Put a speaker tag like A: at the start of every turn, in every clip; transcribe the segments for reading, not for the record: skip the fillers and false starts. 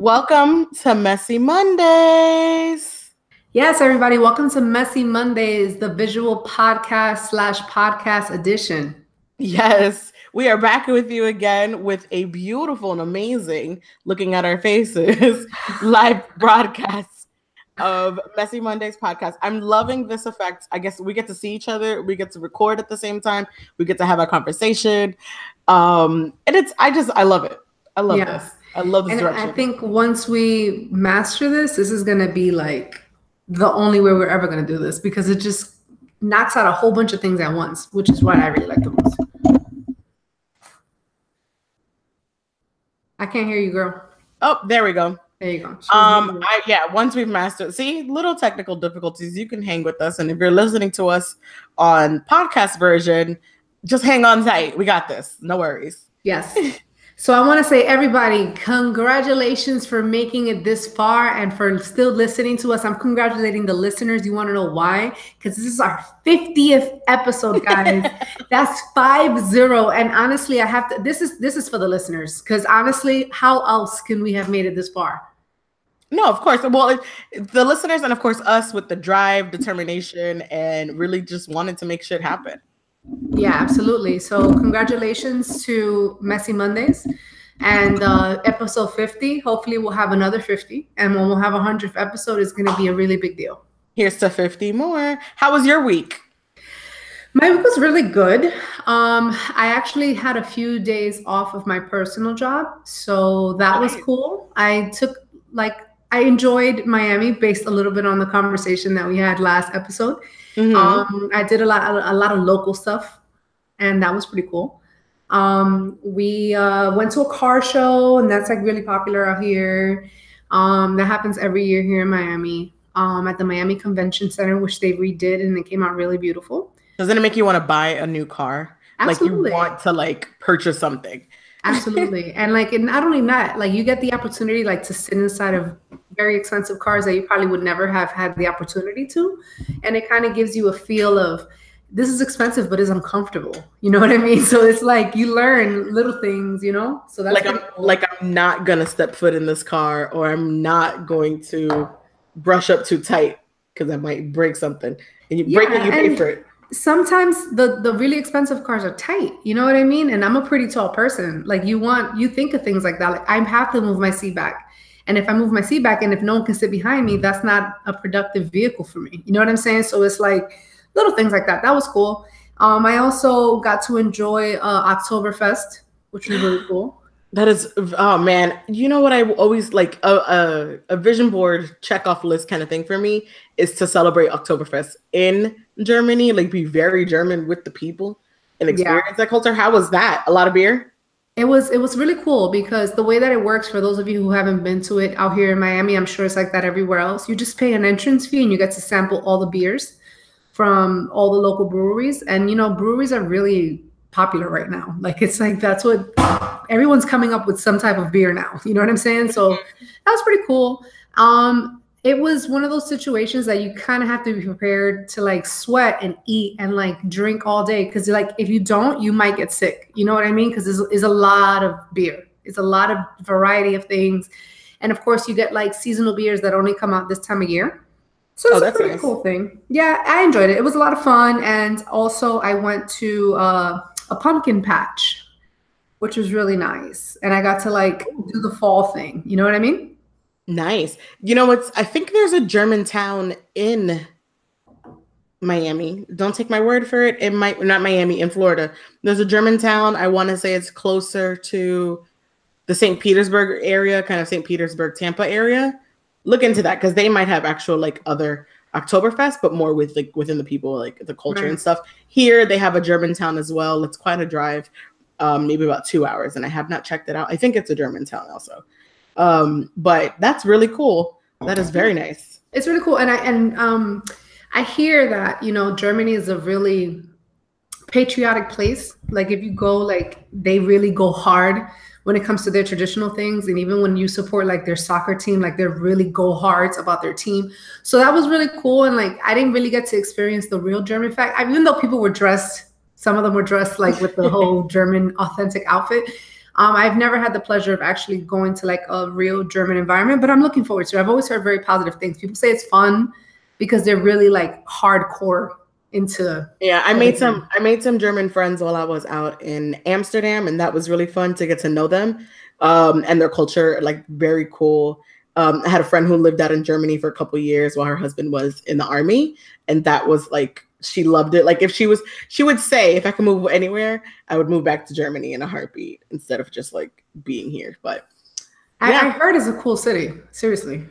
A: Welcome to Messy Mondays.
B: Yes, everybody, welcome to Messy Mondays, the visual podcast/podcast edition.
A: Yes, we are back with you again with a beautiful and amazing, looking at our faces, live broadcast of Messy Mondays podcast. I'm loving this effect. I guess we get to see each other. We get to record at the same time. We get to have a conversation. And I love it. I love this. I love this direction.
B: I think once we master this is going to be like the only way we're ever going to do this, because it just knocks out a whole bunch of things at once, which is what I really like the most. I can't hear you, girl.
A: Oh, there we go.
B: There you go.
A: Once we've mastered, little technical difficulties, you can hang with us. And if you're listening to us on podcast version, just hang on tight. We got this. No worries.
B: Yes. So I want to say, everybody, congratulations for making it this far and for still listening to us. I'm congratulating the listeners. You want to know why? Because this is our 50th episode, guys. That's 50. And honestly, I have to. This is for the listeners, because honestly, how else can we have made it this far?
A: No, of course. Well, the listeners and of course us with the drive, determination, and really just wanted to make shit happen.
B: Yeah, absolutely. So congratulations to Messy Mondays and episode 50. Hopefully we'll have another 50. And when we'll have 100th episode, it's going to be a really big deal.
A: Here's to 50 more. How was your week?
B: My week was really good. I actually had a few days off of my personal job. So that was cool. I enjoyed Miami based a little bit on the conversation that we had last episode. Mm-hmm. I did a lot of local stuff, and that was pretty cool. We went to a car show, and that's like really popular out here. That happens every year here in Miami, at the Miami Convention Center, which they redid, and it came out really beautiful.
A: Doesn't it make you want to buy a new car?
B: Absolutely.
A: Like you want to purchase something.
B: Absolutely. And not only that, you get the opportunity to sit inside of very expensive cars that you probably would never have had the opportunity to. And it kind of gives you a feel of, this is expensive, but it's uncomfortable. You know what I mean? So it's you learn little things, So that's
A: I'm not going to step foot in this car, or I'm not going to brush up too tight because I might break something. And you break it, you pay for it.
B: Sometimes the really expensive cars are tight. You know what I mean? And I'm a pretty tall person. You think of things like that. I have to move my seat back. And if I move my seat back and if no one can sit behind me, that's not a productive vehicle for me. You know what I'm saying? So it's little things like that. That was cool. I also got to enjoy Oktoberfest, which was really cool.
A: That is, oh man. You know what I always a vision board check off list kind of thing for me is to celebrate Oktoberfest in Germany, be very German with the people and experience that culture. How was that? A lot of beer?
B: It was really cool, because the way that it works, for those of you who haven't been to it out here in Miami, I'm sure it's like that everywhere else. You just pay an entrance fee and you get to sample all the beers from all the local breweries. And, breweries are really popular right now. That's what everyone's coming up with, some type of beer now. You know what I'm saying? So that was pretty cool. It was one of those situations that you kind of have to be prepared to sweat and eat and drink all day. Because if you don't, you might get sick. You know what I mean? Because it's a lot of beer. It's a lot of variety of things. And of course you get seasonal beers that only come out this time of year. So it's a pretty cool thing. Yeah, I enjoyed it. It was a lot of fun. And also I went to a pumpkin patch, which was really nice. And I got to do the fall thing. You know what I mean?
A: Nice. I think there's a German town in Miami. Don't take my word for it. It might not Miami, in Florida. There's a German town. I want to say it's closer to the St. Petersburg area, kind of St. Petersburg, Tampa area. Look into that, because they might have actual other Oktoberfest, but more with within the people, the culture and stuff. Here they have a German town as well. It's quite a drive, maybe about 2 hours, and I have not checked it out. I think it's a German town also. But that's really cool. That is very nice.
B: It's really cool. And I hear that, Germany is a really patriotic place. If you go, they really go hard when it comes to their traditional things. And even when you support their soccer team, they really go hard about their team. So that was really cool. And I didn't really get to experience the real German fact. Even though people were dressed, some of them were dressed with the whole German authentic outfit. I've never had the pleasure of actually going to like a real German environment, but I'm looking forward to it. I've always heard very positive things. People say it's fun because they're really like hardcore into
A: Yeah,
B: everything.
A: I made some German friends while I was out in Amsterdam, and that was really fun to get to know them. And their culture, like very cool. I had a friend who lived out in Germany for a couple of years while her husband was in the army, and that was like she loved it. Like if she would say if I could move anywhere, I would move back to Germany in a heartbeat instead of just like being here. But
B: I
A: yeah.
B: heard it's a cool city. Seriously.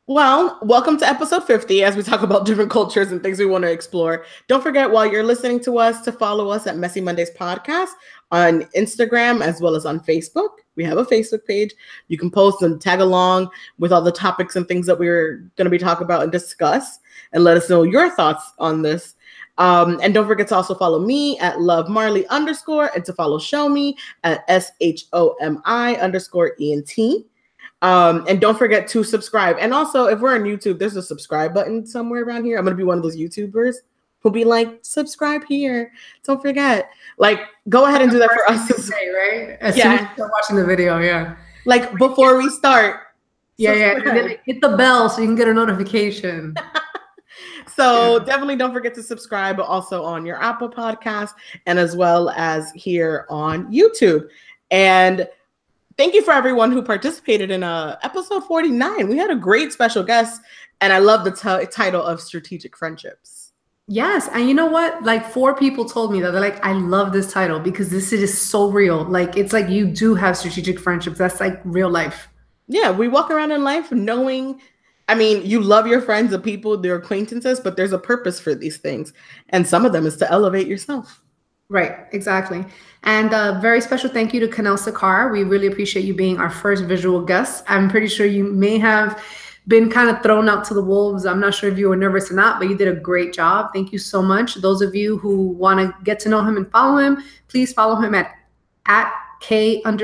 A: Well, welcome to episode 50 as we talk about different cultures and things we want to explore. Don't forget while you're listening to us to follow us at Messy Mondays Podcast on Instagram as well as on Facebook. We have a Facebook page. You can post and tag along with all the topics and things that we're going to be talking about and discuss and let us know your thoughts on this. And don't forget to also follow me at Love Marley _ and to follow ShoMi at SHOMI_ENT. And don't forget to subscribe. And also, if we're on YouTube, there's a subscribe button somewhere around here. I'm going to be one of those YouTubers who'll be like, subscribe here. Don't forget. Like, go ahead and do that for us.
B: Say, right? As soon as you start watching the video, yeah.
A: Like, before we start.
B: Yeah. And then hit the bell so you can get a notification.
A: So definitely don't forget to subscribe also on your Apple Podcast and as well as here on YouTube. And thank you for everyone who participated in episode 49. We had a great special guest, and I love the title of Strategic Friendships.
B: Yes, and you know what? Like 4 people told me that they're like, I love this title because this is so real. Like it's like you do have strategic friendships. That's like real life.
A: Yeah, we walk around in life knowing, I mean, you love your friends, the people, their acquaintances, but there's a purpose for these things. And some of them is to elevate yourself.
B: Right, exactly. And a very special thank you to Kanel Sakar. We really appreciate you being our first visual guest. I'm pretty sure you may have been kind of thrown out to the wolves. I'm not sure if you were nervous or not, but you did a great job. Thank you so much. Those of you who want to get to know him and follow him, please follow him at K_ENEL.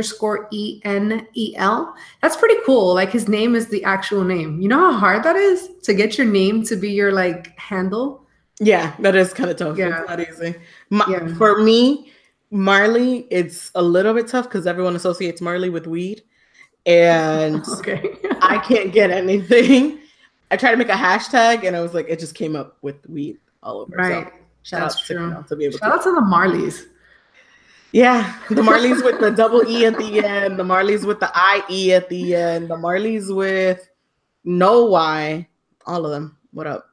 B: That's pretty cool. Like his name is the actual name. You know how hard that is to get your name to be your like handle?
A: Yeah, that is kind of tough. Yeah. It's not easy. For me, Marley, it's a little bit tough because everyone associates Marley with weed. And I can't get anything. I tried to make a hashtag and I was like, it just came up with weed all over.
B: Right.
A: So shout out to
B: the Marleys.
A: Yeah, the Marleys with the double E at the end, the Marleys with the IE at the end, the Marleys with no Y, all of them. What up?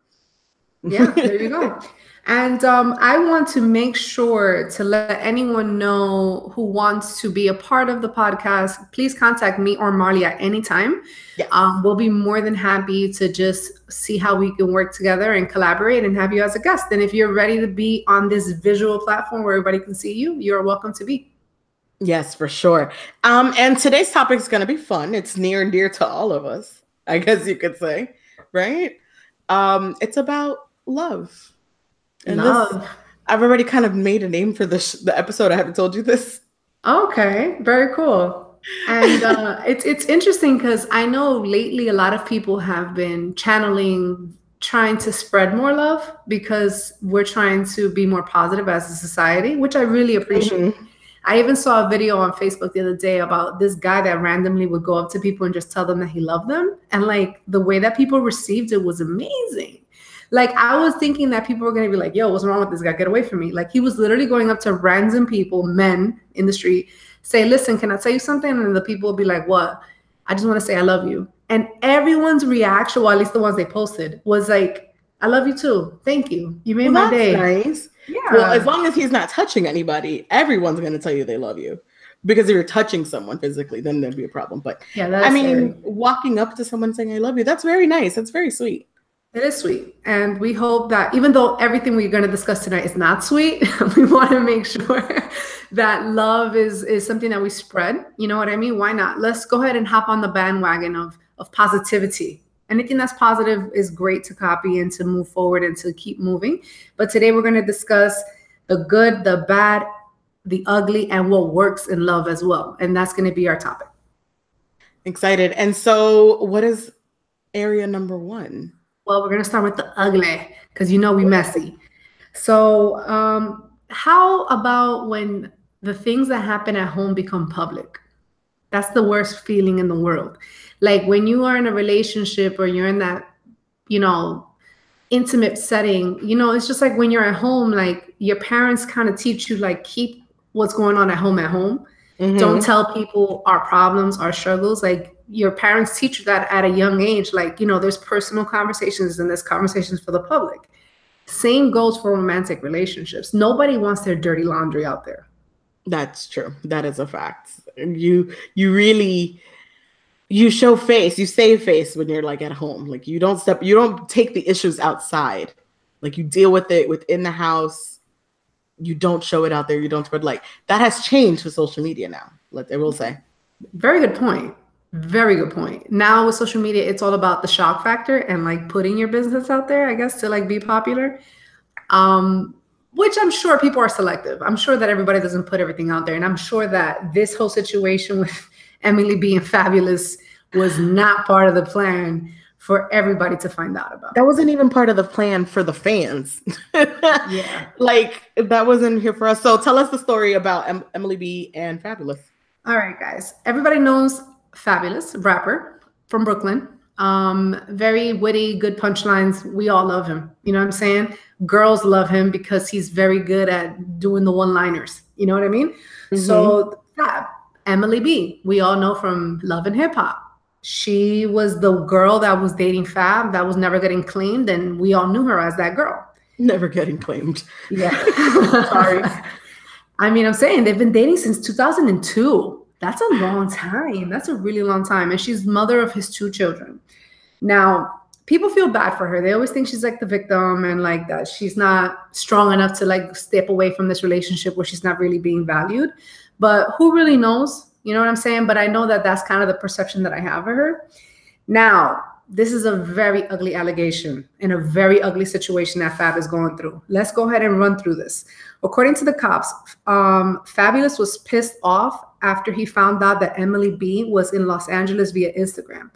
B: Yeah, there you go. And I want to make sure to let anyone know who wants to be a part of the podcast, please contact me or Marley at any time.
A: Yes.
B: We'll be more than happy to just see how we can work together and collaborate and have you as a guest. And if you're ready to be on this visual platform where everybody can see you, you're welcome to be.
A: Yes, for sure. And today's topic is going to be fun. It's near and dear to all of us, I guess you could say, right? It's about love. And love. I've already kind of made a name for the episode. I haven't told you this.
B: Okay, very cool. And it's interesting because I know lately a lot of people have been trying to spread more love because we're trying to be more positive as a society, which I really appreciate. Mm-hmm. I even saw a video on Facebook the other day about this guy that randomly would go up to people and just tell them that he loved them. And like the way that people received it was amazing. Like I was thinking that people were going to be like, yo, what's wrong with this guy? Get away from me. Like he was literally going up to random people, men in the street, say, listen, can I tell you something? And the people will be like, what? I just want to say I love you. And everyone's reaction, well, at least the ones they posted, was like, I love you too. Thank you. You made my day.
A: Nice. Yeah. Well, as long as he's not touching anybody, everyone's going to tell you they love you. Because if you're touching someone physically, then there'd be a problem. But yeah, walking up to someone saying I love you, that's very nice. That's very sweet.
B: It is sweet. And we hope that even though everything we're going to discuss tonight is not sweet, we want to make sure that love is something that we spread. You know what I mean? Why not? Let's go ahead and hop on the bandwagon of positivity. Anything that's positive is great to copy and to move forward and to keep moving. But today we're going to discuss the good, the bad, the ugly, and what works in love as well. And that's going to be our topic.
A: Excited. And so what is area number 1?
B: Well, we're going to start with the ugly because, you know, we messy. So how about when the things that happen at home become public. That's the worst feeling in the world. Like when you are in a relationship or you're in that, you know, intimate setting, you know, it's just like when you're at home, like your parents kind of teach you, like, keep what's going on at home at home. Don't tell people our problems, our struggles. Like your parents teach you that at a young age, like, you know, there's personal conversations and there's conversations for the public. Same goes for romantic relationships. Nobody wants their dirty laundry out there.
A: That's true. That is a fact. You really, you show face, you save face when you're like at home. Like you don't take the issues outside. Like you deal with it within the house. You don't show it out there. You don't, but like that has changed with social media now. I will say.
B: Very good point. Very good point. Now with social media, it's all about the shock factor and like putting your business out there, I guess, to like be popular. Which I'm sure people are selective. I'm sure that everybody doesn't put everything out there. And I'm sure that this whole situation with Emily being Fabolous was not part of the plan for everybody to find out about.
A: That wasn't even part of the plan for the fans.
B: Yeah.
A: Like that wasn't here for us. So tell us the story about Emily B and Fabolous.
B: All right, guys. Everybody knows Fabolous, rapper from Brooklyn. Very witty, good punchlines. We all love him. You know what I'm saying? Girls love him because he's very good at doing the one-liners. You know what I mean? So Emily B, we all know from Love and Hip Hop. She was the girl that was dating Fab that was never getting claimed, and we all knew her as that girl.
A: Never getting claimed.
B: Yeah. Sorry. I mean, I'm saying they've been dating since 2002. That's a long time. That's a really long time. And she's mother of his 2 children. Now, people feel bad for her. They always think she's like the victim and like that she's not strong enough to like step away from this relationship where she's not really being valued. But who really knows? You know what I'm saying? But I know that that's kind of the perception that I have of her. Now, this is a very ugly allegation and a very ugly situation that Fab is going through. Let's go ahead and run through this. According to the cops, Fabolous was pissed off after he found out that Emily B was in Los Angeles via Instagram.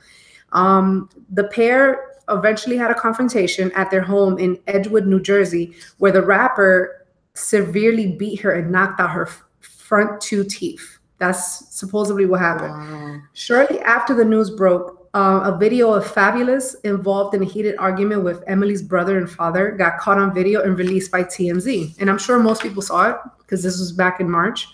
B: The pair eventually had a confrontation at their home in Edgewood, New Jersey, where the rapper severely beat her and knocked out her front 2 teeth. That's supposedly what happened. Wow. Shortly after the news broke, a video of Fabolous involved in a heated argument with Emily's brother and father got caught on video and released by TMZ. And I'm sure most people saw it because this was back in March.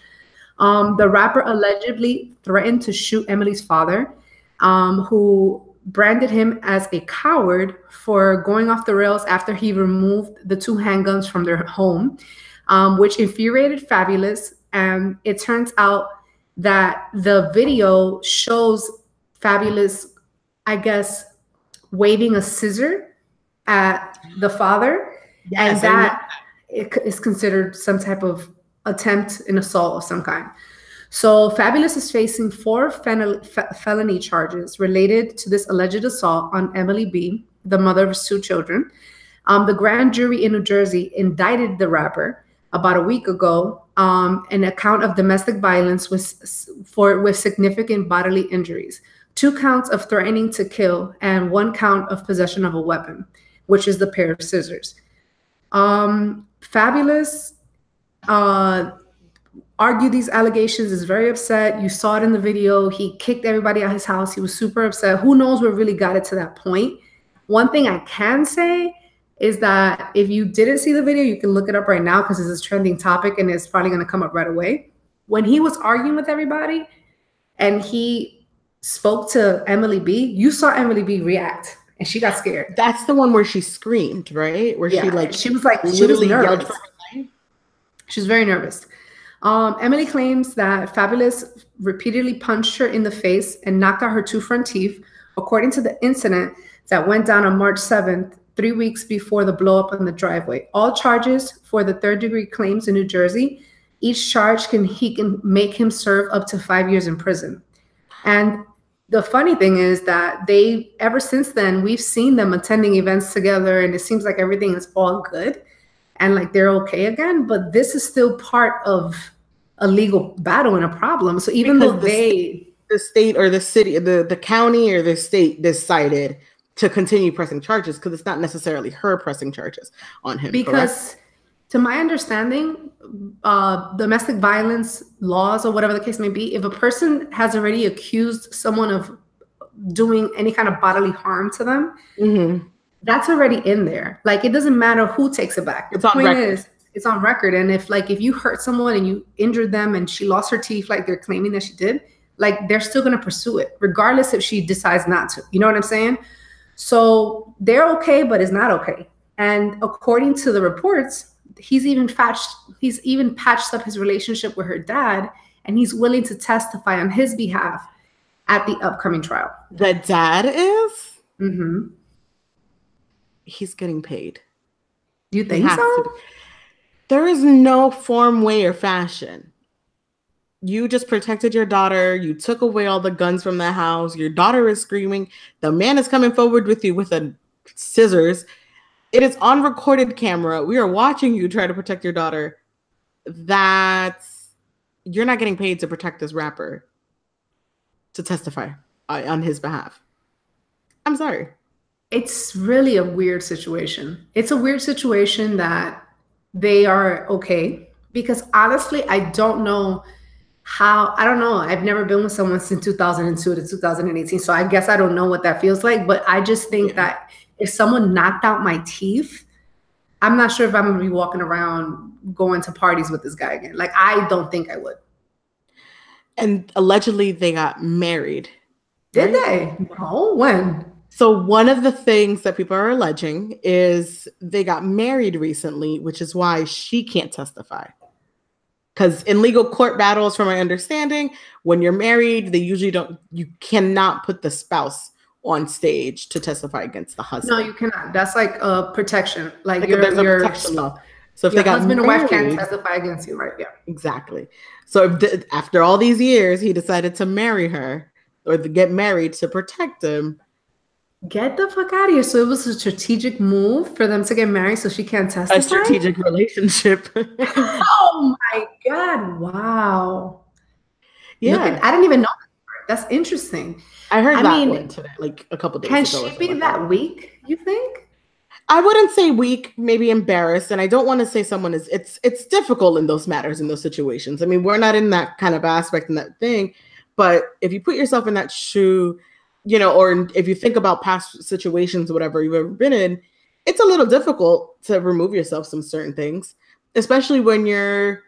B: The rapper allegedly threatened to shoot Emily's father, who branded him as a coward for going off the rails after he removed the 2 handguns from their home, which infuriated Fabolous. And it turns out that the video shows Fabolous, I guess, waving a scissor at the father. Yes, and that is considered some type of attempt in assault of some kind. So Fabolous is facing 4 felony charges related to this alleged assault on Emily B, the mother of his 2 children. The grand jury in New Jersey indicted the rapper about a week ago, an account of domestic violence with significant bodily injuries, 2 counts of threatening to kill, and 1 count of possession of a weapon, which is the pair of scissors. Fabolous argued these allegations, is very upset. You saw it in the video. He kicked everybody out of his house. He was super upset. Who knows what really got it to that point? One thing I can say is that if you didn't see the video, you can look it up right now because it's a trending topic and it's probably going to come up right away. When he was arguing with everybody and he spoke to Emily B, you saw Emily B react and she got scared.
A: That's the one where she screamed, right? Where
B: she was literally yelled for her life. She was very nervous. Emily claims that Fabolous repeatedly punched her in the face and knocked out her 2 front teeth, according to the incident that went down on March 7th, 3 weeks before the blow up on the driveway. All charges for the 3rd-degree claims in New Jersey, each charge can make him serve up to 5 years in prison. And the funny thing is that ever since then, we've seen them attending events together and it seems like everything is all good and like they're okay again. But this is still part of a legal battle and a problem. So even though the
A: state or the city, the county or the state decided to continue pressing charges because it's not necessarily her pressing charges on him.
B: Because To my understanding, domestic violence laws or whatever the case may be, if a person has already accused someone of doing any kind of bodily harm to them, that's already in there. Like, it doesn't matter who takes it back. The point is, it's on record. And if you hurt someone and you injured them and she lost her teeth, like they're claiming that she did, like, they're still going to pursue it, regardless if she decides not to. You know what I'm saying? So they're okay, but it's not okay. And according to the reports, he's even patched up his relationship with her dad, and he's willing to testify on his behalf at the upcoming trial.
A: The dad is?
B: Mm-hmm.
A: He's getting paid.
B: You think so?
A: There is no form, way, or fashion. You just protected your daughter. You took away all the guns from the house. Your daughter is screaming. The man is coming forward with you with a scissors. It is on recorded camera. We are watching you try to protect your daughter. You're not getting paid to protect this rapper to testify on his behalf. I'm sorry. It's
B: really a weird situation. It's a weird situation that they are okay, because honestly, I don't know. I've never been with someone since 2002 to 2018. So I guess I don't know what that feels like, but I just think that if someone knocked out my teeth, I'm not sure if I'm going to be walking around going to parties with this guy again. Like, I don't think I would.
A: And allegedly they got married.
B: Did they? Oh, when?
A: So one of the things that people are alleging is they got married recently, which is why she can't testify. Because in legal court battles, from my understanding, when you're married, you cannot put the spouse on stage to testify against the husband.
B: No, you cannot. That's like a protection. Like
A: there's a protection law. So if
B: your husband or wife can't testify against you, right? Yeah.
A: Exactly. So after all these years, he decided to marry her or to get married to protect him.
B: Get the fuck out of here. So it was a strategic move for them to get married so she can't testify?
A: A strategic relationship.
B: Oh my God. Wow.
A: Yeah.
B: I didn't even know that. That's interesting.
A: I heard that one today, like a couple days ago.
B: Can she be that weak, you think?
A: I wouldn't say weak, maybe embarrassed. And I don't want to say someone is, it's difficult in those matters, in those situations. I mean, we're not in that kind of aspect in that thing, but if you put yourself in that shoe, or if you think about past situations, whatever you've ever been in, it's a little difficult to remove yourself from certain things, especially when you're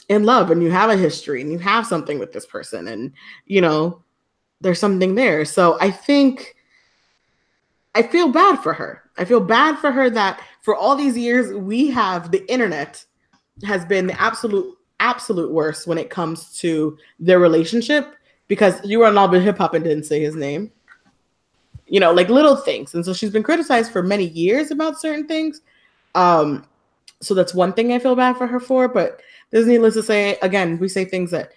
A: in love and you have a history and you have something with this person and, there's something there. So I think I feel bad for her. I feel bad for her that for all these years, the internet has been the absolute worst when it comes to their relationship, because you were on All But Hip Hop and didn't say his name, like little things. And so she's been criticized for many years about certain things. So that's one thing I feel bad for her for, but there's needless to say, again, we say things that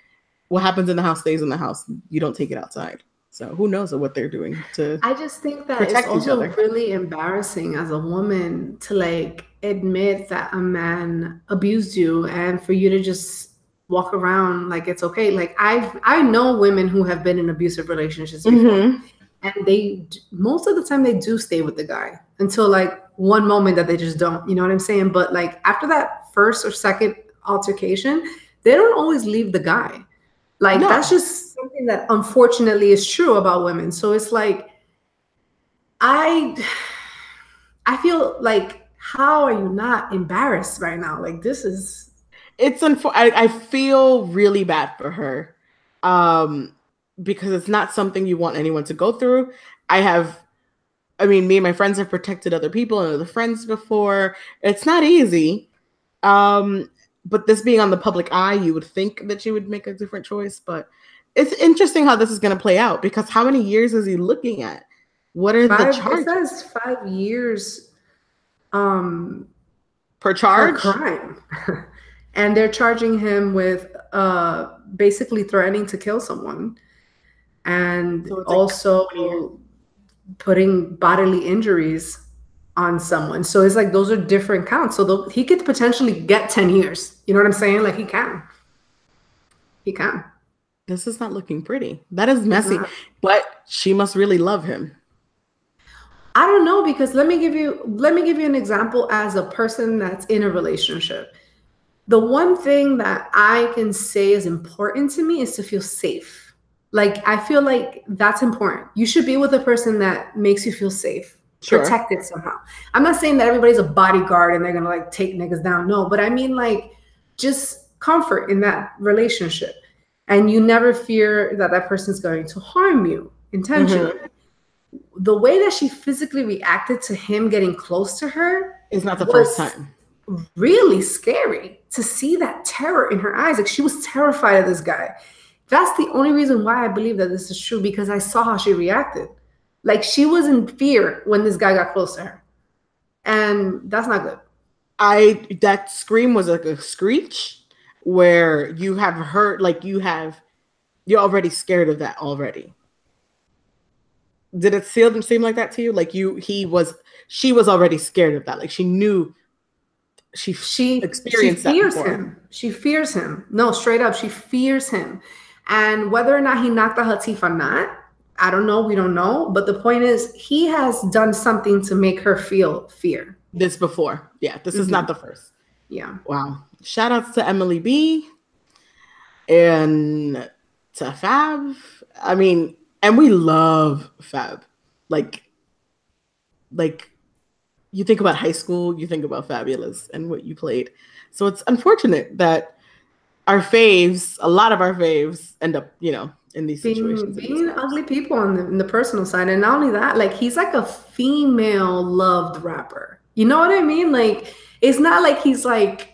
A: what happens in the house stays in the house. You don't take it outside. So who knows what they're doing to
B: I just think that it's also really embarrassing as a woman to admit that a man abused you and for you to just walk around like it's okay. Like I know women who have been in abusive relationships before, and most of the time they do stay with the guy until one moment that they just don't, you know what I'm saying? But after that first or second altercation, they don't always leave the guy. That's just something that unfortunately is true about women. So it's I feel how are you not embarrassed right now?
A: I feel really bad for her, because it's not something you want anyone to go through. Me and my friends have protected other people and other friends before. It's not easy. But this being on the public eye, you would think that she would make a different choice. But it's interesting how this is going to play out, because how many years is he looking at? What are the charges?
B: It says 5 years
A: per charge?
B: Per crime. And they're charging him with basically threatening to kill someone. And so also putting bodily injuries on someone. So it's those are different counts. So he could potentially get 10 years. You know what I'm saying? He can. He can.
A: This is not looking pretty. That is messy. But she must really love him.
B: I don't know, because let me give you an example as a person that's in a relationship. The one thing that I can say is important to me is to feel safe. Like, I feel like that's important. You should be with a person that makes you feel safe,
A: Sure.
B: protected somehow. I'm not saying that everybody's a bodyguard and they're gonna like take niggas down. No, but I mean like just comfort in that relationship. And you never fear that that person's going to harm you intentionally. The way that she physically reacted to him getting close to her
A: It's not the
B: was
A: first time.
B: really scary to see that terror in her eyes. Like, she was terrified of this guy. That's the only reason why I believe that this is true, because I saw how she reacted. Like, she was in fear when this guy got close to her. And that's not good.
A: That scream was like a screech where you have heard, like you're already scared of that already. Did it seem like that to you? Like she was already scared of that. Like she knew she experienced that before.
B: Him. She fears him. No, straight up, she fears him. And whether or not he knocked out her teeth or not, I don't know. We don't know. But the point is, he has done something to make her feel fear.
A: This before. Yeah, this is not the first.
B: Yeah.
A: Wow. Shout outs to Emily B. And to Fab. I mean, and we love Fab. Like you think about high school, you think about Fabolous and what you played. So it's unfortunate that a lot of our faves end up, in these situations.
B: Being ugly people in the personal side. And not only that, like, he's like a female loved rapper. You know what I mean? Like, it's not like he's like,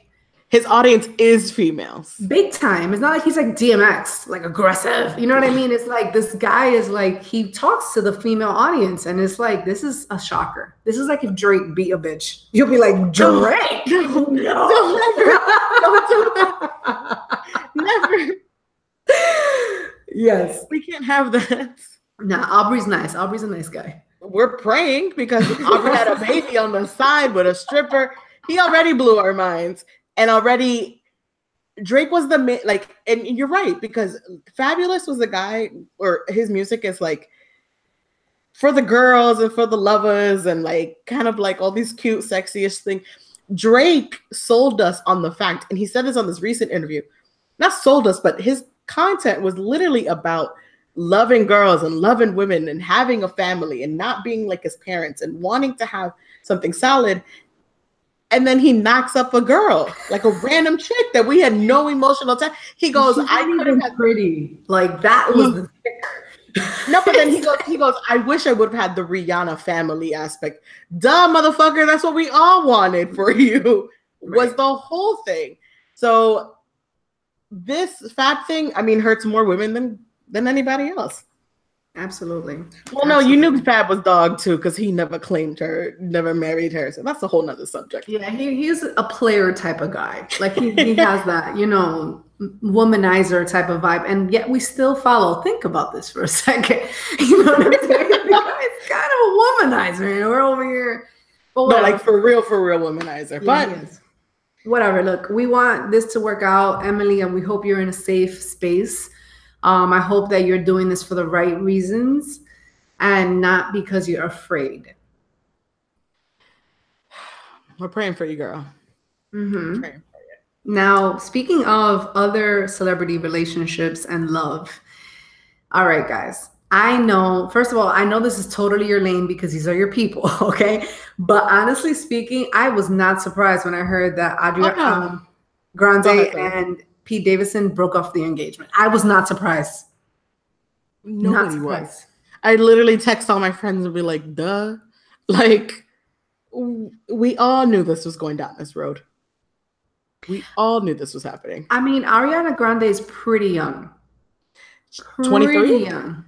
A: his audience is females.
B: Big time. It's not like he's like DMX, like aggressive. You know what I mean? It's like this guy is like, he talks to the female audience, and it's like, this is a shocker. This is like if Drake beat a bitch. You'll be like, Drake? No. Don't do that. Never. Yes.
A: We can't have that.
B: Nah, Aubrey's nice. Aubrey's a nice guy.
A: We're praying because Aubrey had a baby on the side with a stripper. He already blew our minds. And already, Drake was and you're right, because Fabolous was the guy, or his music is like for the girls and for the lovers and like kind of like all these cute, sexiest things. Drake sold us on the fact, and he said this on this recent interview, not sold us, but his content was literally about loving girls and loving women and having a family and not being like his parents and wanting to have something solid. And then he knocks up a girl, like a random chick that we had no emotional time. He goes,
B: I could have had pretty. Like, that was the
A: No, but then he goes, I wish I would have had the Rihanna family aspect. Duh, motherfucker, that's what we all wanted for you. Was the whole thing. So this Fab thing, I mean, hurts more women than anybody else.
B: Absolutely.
A: Well, no, you knew Fab was dog too, because he never claimed her, never married her. So that's a whole nother subject.
B: Yeah, he's a player type of guy. Like he has that, womanizer type of vibe. And yet we still follow. Think about this for a second. You know what I'm saying? It's kind of a womanizer. We're over here.
A: But no, like for real womanizer. Yeah, but
B: whatever. Look, we want this to work out, Emily, and we hope you're in a safe space. I hope that you're doing this for the right reasons and not because you're afraid.
A: We're praying for you, girl.
B: Mm-hmm. Praying for you. Now, speaking of other celebrity relationships and love. All right, guys. I know, first of all, I know this is totally your lane because these are your people, okay? But honestly speaking, I was not surprised when I heard that Grande and Pete Davidson broke off the engagement. I was not surprised.
A: Nobody was. I literally text all my friends and be like, duh. Like, we all knew this was going down this road. We all knew this was happening.
B: I mean, Ariana Grande is pretty young.
A: 23?
B: Pretty young.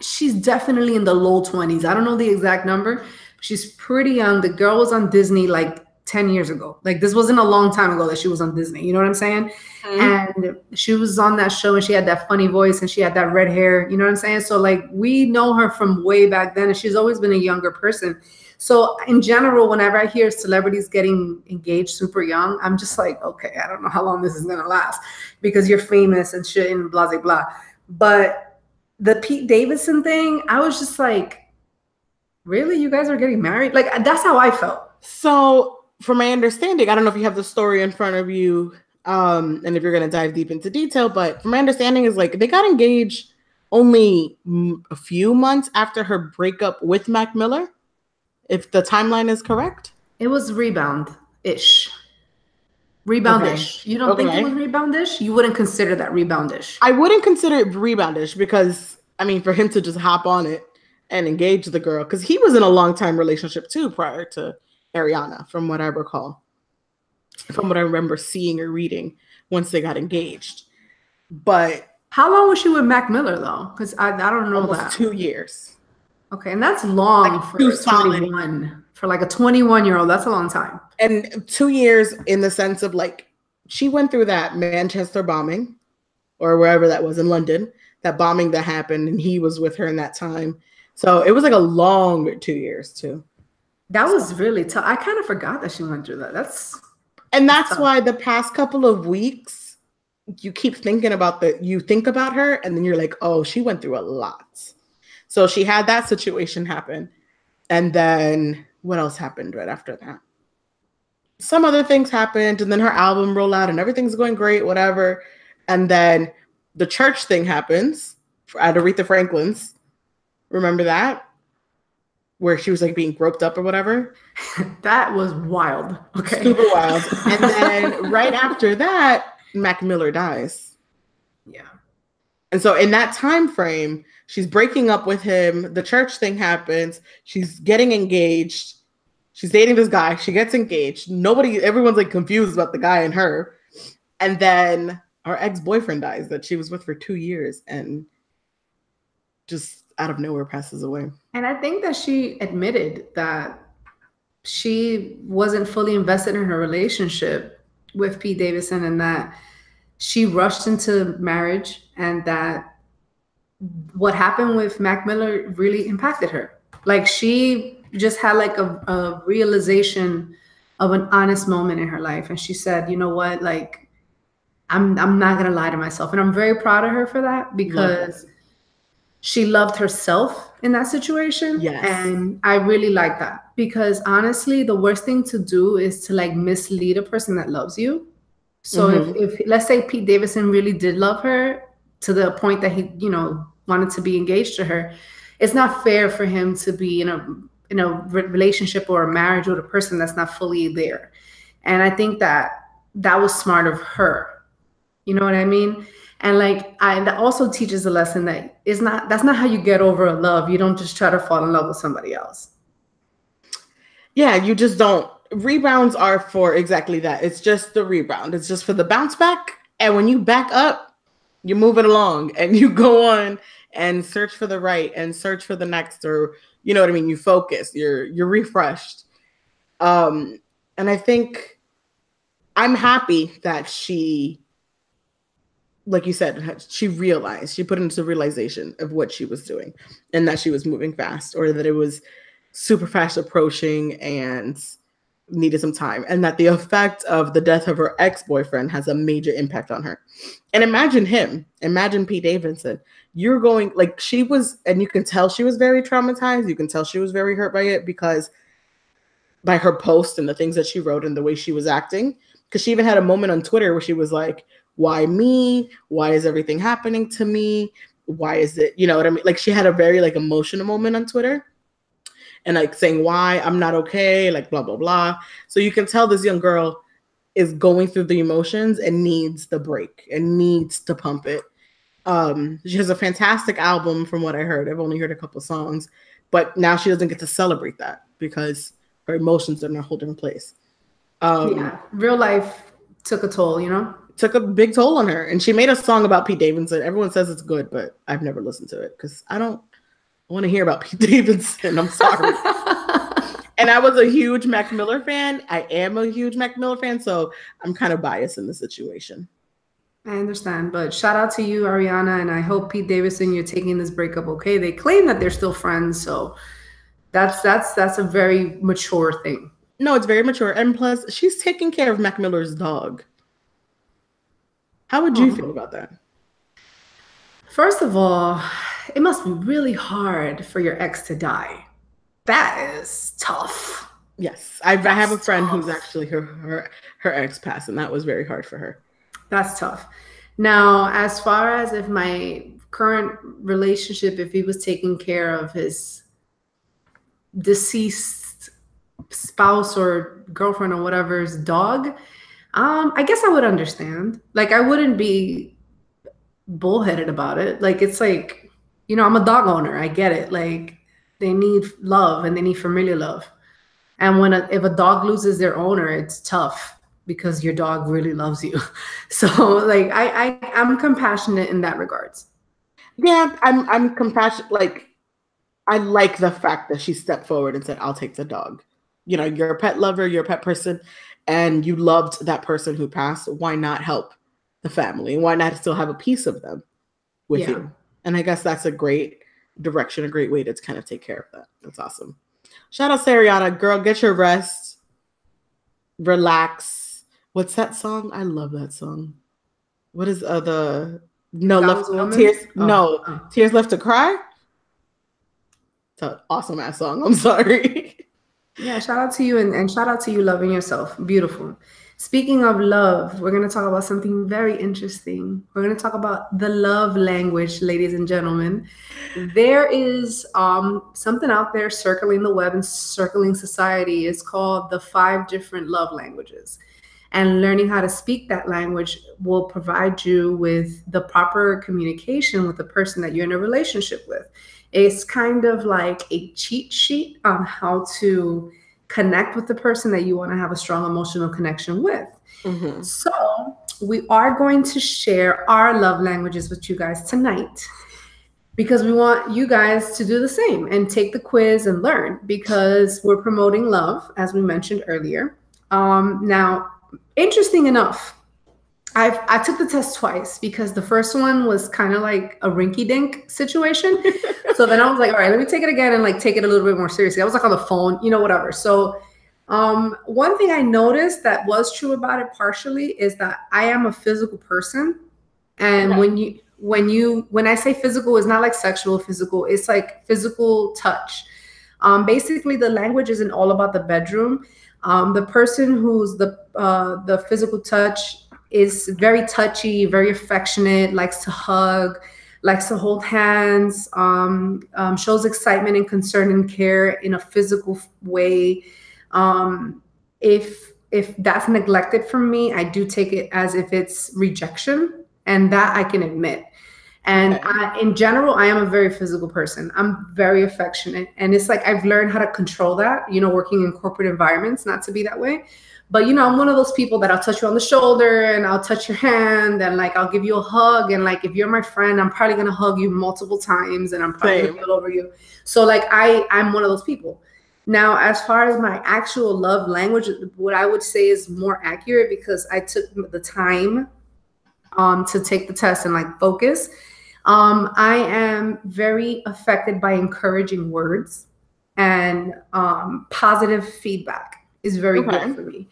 B: She's definitely in the low 20s. I don't know the exact number. But she's pretty young. The girl was on Disney like 10 years ago. Like, this wasn't a long time ago that she was on Disney. You know what I'm saying? Mm-hmm. And she was on that show and she had that funny voice and she had that red hair. You know what I'm saying? So like, we know her from way back then, and she's always been a younger person. So in general, whenever I hear celebrities getting engaged super young, I'm just like, okay, I don't know how long this is going to last because you're famous and shit and blah, blah, blah. But the Pete Davidson thing, I was just like, Really? You guys are getting married? Like, that's how I felt.
A: So, from my understanding, I don't know if you have the story in front of you, and if you're going to dive deep into detail, but from my understanding is like they got engaged only a few months after her breakup with Mac Miller, if the timeline is correct.
B: It was rebound-ish.
A: Okay.
B: Rebound-ish. You don't think it was
A: Okay.
B: rebound-ish? You wouldn't consider that rebound-ish.
A: I wouldn't consider it reboundish because I mean, for him to just hop on it and engage the girl, because he was in a long time relationship too prior to Ariana, from what I recall, from what I remember seeing or reading once they got engaged. But
B: How long was she with Mac Miller though? Because I don't know
A: almost
B: that.
A: 2 years.
B: Okay, and that's long
A: Like
B: for
A: two
B: a
A: solid
B: 21. For like a 21-year-old, that's a long time.
A: and 2 years in the sense of like she went through that Manchester bombing or wherever that was in London, that bombing that happened, and he was with her in that time. So it was like a long 2 years too.
B: That was really tough. I kind of forgot that she went through that.
A: That's
B: tough.
A: why the past couple of weeks you keep thinking about you think about her and then you're like, oh, she went through a lot. So she had that situation happen. And then what else happened right after that? Some other things happened, and then her album rolled out and everything's going great, whatever. And then the church thing happens at Aretha Franklin's. Remember that? Where she was like being groped up or whatever.
B: That was wild. Okay.
A: Super wild. And then right after that, Mac Miller dies.
B: Yeah.
A: And so in that time frame, she's breaking up with him. The church thing happens. She's getting engaged. She's dating this guy. She gets engaged. Everyone's like confused about the guy and her. And then our ex-boyfriend dies that she was with for 2 years and just out of nowhere passes away.
B: And I think that she admitted that she wasn't fully invested in her relationship with Pete Davidson and that she rushed into marriage and that what happened with Mac Miller really impacted her. Like she just had like a realization of an honest moment in her life. And she said, you know what, like, I'm not going to lie to myself. And I'm very proud of her for that because she loved herself in that situation.
A: Yes.
B: And I really like that because honestly, the worst thing to do is to like mislead a person that loves you. So if let's say Pete Davidson really did love her to the point that he, wanted to be engaged to her, it's not fair for him to be in a relationship or a marriage with a person that's not fully there. And I think that was smart of her. You know what I mean? And like that also teaches a lesson that that's not how you get over a love. You don't just try to fall in love with somebody else.
A: Yeah, you just don't. Rebounds are for exactly that. It's just the rebound. It's just for the bounce back. And when you back up, you're moving along and you go on and search for the right and search for the next, or you know what I mean? You focus, you're refreshed. And I think I'm happy that she, like you said, she put into realization of what she was doing and that she was moving fast, or that it was super fast approaching and needed some time, and that the effect of the death of her ex-boyfriend has a major impact on her. And imagine Pete Davidson. You're going, like, she was, and you can tell she was very traumatized. You can tell she was very hurt by it because by her post and the things that she wrote and the way she was acting. Because she even had a moment on Twitter where she was like, why me? Why is everything happening to me? Why is it, you know what I mean? Like she had a very like emotional moment on Twitter and like saying why I'm not okay, like blah, blah, blah. So you can tell this young girl is going through the emotions and needs the break and needs to pump it. She has a fantastic album from what I heard. I've only heard a couple songs, but now she doesn't get to celebrate that because her emotions are in a whole different place.
B: Yeah, real life took a toll,
A: Took a big toll on her. And she made a song about Pete Davidson. Everyone says it's good, but I've never listened to it because I don't want to hear about Pete Davidson. I'm sorry. And I was a huge Mac Miller fan. I am a huge Mac Miller fan, so I'm kind of biased in the situation.
B: I understand, but shout out to you, Ariana, and I hope Pete Davidson, you're taking this breakup okay. They claim that they're still friends, so that's a very mature thing.
A: No, it's very mature, and plus, she's taking care of Mac Miller's dog. How would you feel about that?
B: First of all, it must be really hard for your ex to die. That is tough.
A: Yes, I have a friend who's actually her ex passed, and that was very hard for her.
B: That's tough. Now, as far as if my current relationship, if he was taking care of his deceased spouse or girlfriend or whatever's dog, I guess I would understand. Like, I wouldn't be bullheaded about it. Like, it's like, you know, I'm a dog owner. I get it. Like, they need love and they need familiar love. And if a dog loses their owner, it's tough because your dog really loves you. So like I'm compassionate in that regards.
A: Yeah, I'm compassionate. Like, I like the fact that she stepped forward and said, I'll take the dog. You know, you're a pet lover, you're a pet person, and you loved that person who passed. Why not help the family? Why not still have a piece of them with you? And I guess that's a great direction, a great way to kind of take care of that. That's awesome. Shout out to Ariana. Girl, get your rest. Relax. What's that song? I love that song. What is tears? Tears left to cry. It's an awesome ass song. I'm sorry.
B: Yeah, shout out to you and shout out to you loving yourself. Beautiful. Speaking of love, we're going to talk about something very interesting. We're going to talk about the love language, ladies and gentlemen. There is something out there circling the web and circling society. It's called the 5 different love languages. And learning how to speak that language will provide you with the proper communication with the person that you're in a relationship with. It's kind of like a cheat sheet on how to connect with the person that you want to have a strong emotional connection with. Mm-hmm. So we are going to share our love languages with you guys tonight because we want you guys to do the same and take the quiz and learn, because we're promoting love, as we mentioned earlier. Now, interesting enough, I took the test twice because the first one was kind of like a rinky-dink situation. So then I was like, all right, let me take it again and like take it a little bit more seriously. I was like on the phone, you know, whatever. So one thing I noticed that was true about it partially is that I am a physical person. And okay. when I say physical, it's not like sexual physical, it's like physical touch. Basically the language isn't all about the bedroom. The person who's the physical touch is very touchy, very affectionate, likes to hug, likes to hold hands, shows excitement and concern and care in a physical way. If that's neglected from me, I do take it as if it's rejection, and that I can admit. And okay. In general, I am a very physical person. I'm very affectionate. And it's like I've learned how to control that, you know, working in corporate environments, not to be that way. But, you know, I'm one of those people that I'll touch you on the shoulder and I'll touch your hand and like I'll give you a hug. And like if you're my friend, I'm probably going to hug you multiple times and I'm probably going to feel over you. So like I'm one of those people. Now, as far as my actual love language, what I would say is more accurate because I took the time to take the test and like focus. I am very affected by encouraging words, and positive feedback is very good for me.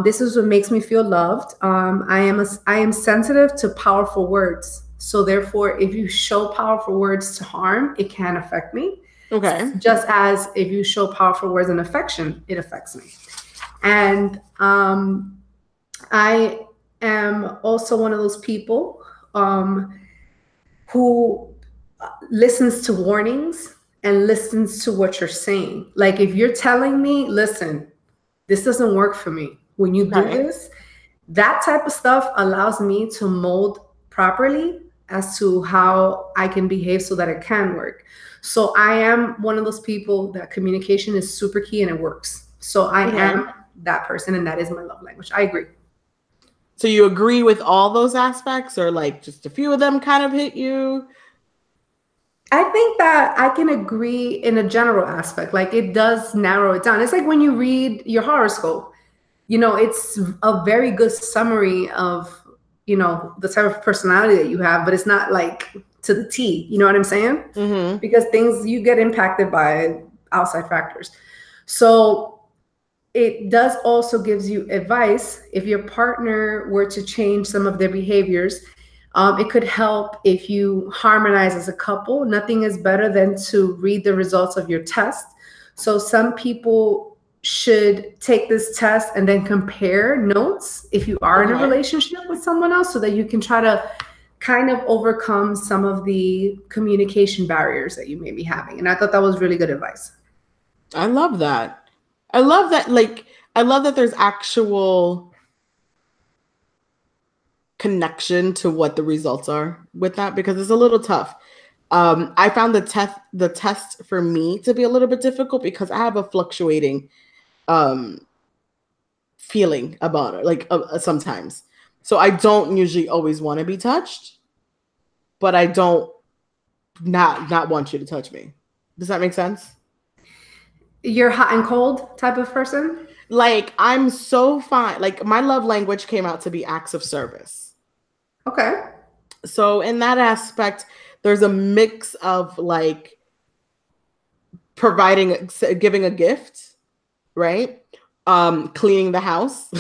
B: This is what makes me feel loved. I am sensitive to powerful words. So therefore, if you show powerful words to harm, it can affect me. Okay. Just as if you show powerful words and affection, it affects me. And I am also one of those people who listens to warnings and listens to what you're saying. Like if you're telling me, listen, this doesn't work for me. When you do this, that type of stuff allows me to mold properly as to how I can behave so that it can work. So I am one of those people that communication is super key and it works. So I am that person, and that is my love language. I agree.
A: So you agree with all those aspects, or like just a few of them kind of hit you?
B: I think that I can agree in a general aspect. Like it does narrow it down. It's like when you read your horoscope, you know, it's a very good summary of, you know, the type of personality that you have, but it's not like to the T, you know what I'm saying? Mm-hmm. Because things, you get impacted by outside factors. So it does also gives you advice. If your partner were to change some of their behaviors, it could help if you harmonize as a couple. Nothing is better than to read the results of your test So some people should take this test and then compare notes if you are in a relationship with someone else, so that you can try to kind of overcome some of the communication barriers that you may be having. And I thought that was really good advice.
A: I love that. I love that. Like, I love that there's actual connection to what the results are with that, because it's a little tough. I found the test for me to be a little bit difficult because I have a fluctuating feeling about it, like sometimes. So I don't usually always want to be touched, but I don't not want you to touch me. Does that make sense?
B: You're hot and cold type of person?
A: Like, I'm so fine. Like, my love language came out to be acts of service.
B: Okay.
A: So in that aspect, there's a mix of like giving a gift, right? Cleaning the house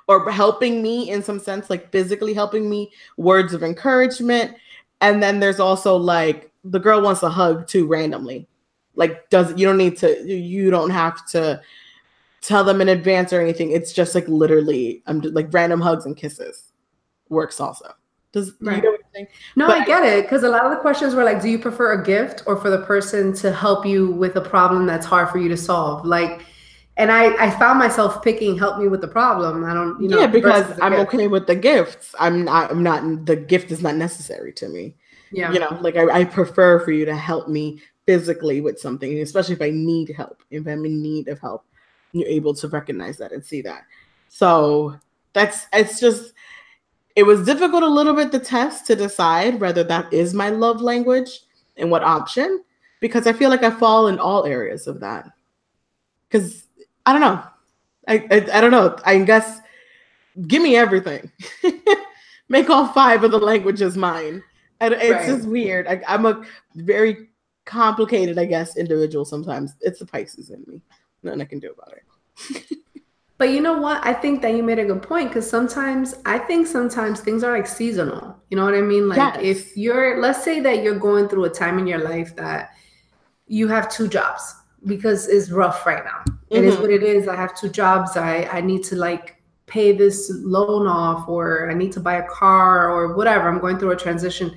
A: or helping me in some sense, like physically helping me, words of encouragement. And then there's also like the girl wants a hug too randomly. Like, you don't have to tell them in advance or anything. It's just like literally like random hugs and kisses works also. Do you know what I'm saying?
B: No, I get it. Because a lot of the questions were like, do you prefer a gift or for the person to help you with a problem that's hard for you to solve? Like, and I found myself picking help me with the problem. I don't,
A: yeah, because I'm okay with the gifts. I'm not, the gift is not necessary to me.
B: Yeah.
A: You know, like I prefer for you to help me physically with something, especially if I need help, if I'm in need of help, you're able to recognize that and see that. So it was difficult a little bit, the test, to decide whether that is my love language and what option, because I feel like I fall in all areas of that. Because I don't know. I don't know. I guess give me everything. Make all 5 of the languages mine. And it's just weird. I'm a very complicated, I guess, individual sometimes. It's the Pisces in me. Nothing I can do about it.
B: But you know what? I think that you made a good point, because sometimes things are like seasonal. You know what I mean? Like, if let's say that you're going through a time in your life that you have 2 jobs because it's rough right now. It is what it is. I have 2 jobs. I need to like pay this loan off, or I need to buy a car or whatever. I'm going through a transition.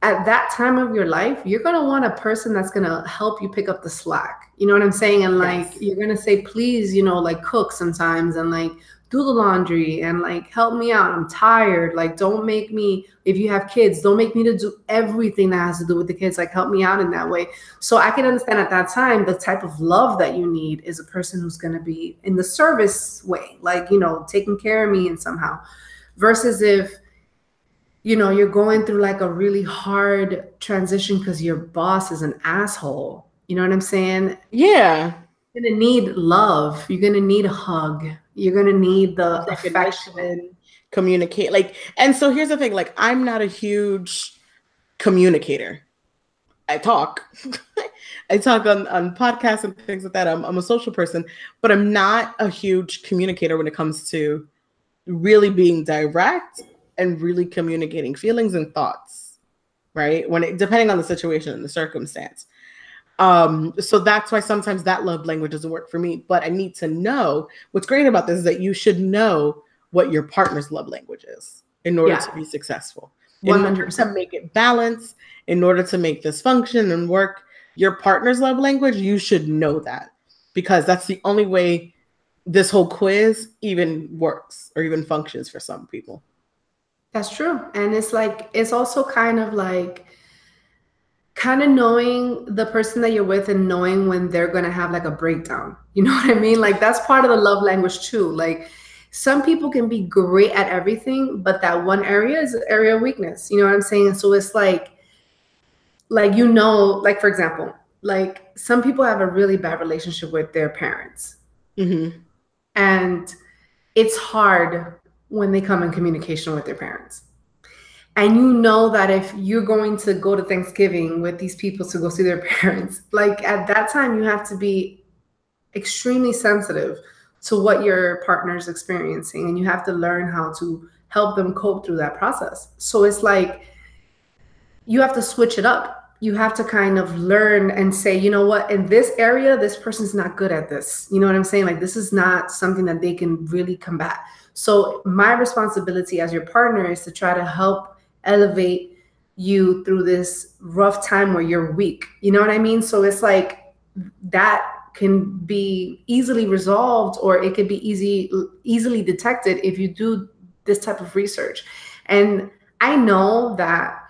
B: At that time of your life, you're going to want a person that's going to help you pick up the slack. You know what I'm saying? And like, you're going to say, please, like cook sometimes and like do the laundry and like help me out. I'm tired. Like, don't make me, if you have kids, don't make me to do everything that has to do with the kids. Like, help me out in that way. So I can understand at that time, the type of love that you need is a person who's going to be in the service way, like, taking care of me and somehow, versus if, you're going through like a really hard transition because your boss is an asshole. You know what I'm saying?
A: Yeah.
B: You're going to need love. You're going to need a hug. You're going to need the affection.
A: Communicate. Like, and so here's the thing, like, I'm not a huge communicator. I talk. I talk on podcasts and things like that. I'm a social person, but I'm not a huge communicator when it comes to really being direct and really communicating feelings and thoughts, right? Depending on the situation and the circumstance. So that's why sometimes that love language doesn't work for me, but I need to know. What's great about this is that you should know what your partner's love language is in order to be successful. 100%. In order to make it balance, in order to make this function and work, your partner's love language, you should know that, because that's the only way this whole quiz even works or even functions for some people.
B: That's true. And it's also kind of knowing the person that you're with and knowing when they're going to have like a breakdown. You know what I mean? Like, that's part of the love language too. Like, some people can be great at everything, but that one area is an area of weakness. You know what I'm saying? So it's like, for example, like some people have a really bad relationship with their parents.
A: Mm-hmm.
B: And it's hard when they come in communication with their parents. And you know that if you're going to go to Thanksgiving with these people to go see their parents, like at that time, you have to be extremely sensitive to what your partner's experiencing. And you have to learn how to help them cope through that process. So it's like, you have to switch it up. you have to kind of learn and say, you know what, in this area, this person's not good at this. You know what I'm saying? Like, this is not something that they can really combat. So my responsibility as your partner is to try to help elevate you through this rough time where you're weak. You know what I mean? So it's like that can be easily resolved, or it can be easily detected if you do this type of research. And I know that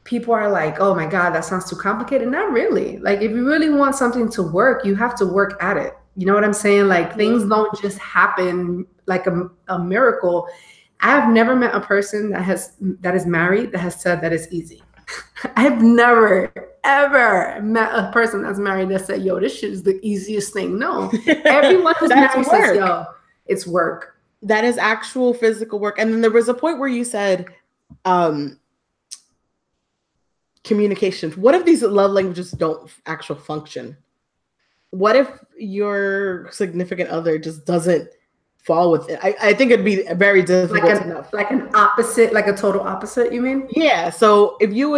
B: people are like, oh my God, that sounds too complicated. Not really. Like, if you really want something to work, you have to work at it. You know what I'm saying? Like, things don't just happen like a miracle. I've never met a person that is married that has said that it's easy. I've never, ever met a person that's married that said, yo, this shit is the easiest thing. No. Everyone who's married says, yo, it's work.
A: That is actual physical work. And then there was a point where you said, communication. What if these love languages don't actually function? What if your significant other just doesn't fall with it? I think it'd be very difficult.
B: Like an opposite, like a total opposite, you mean?
A: Yeah. So if you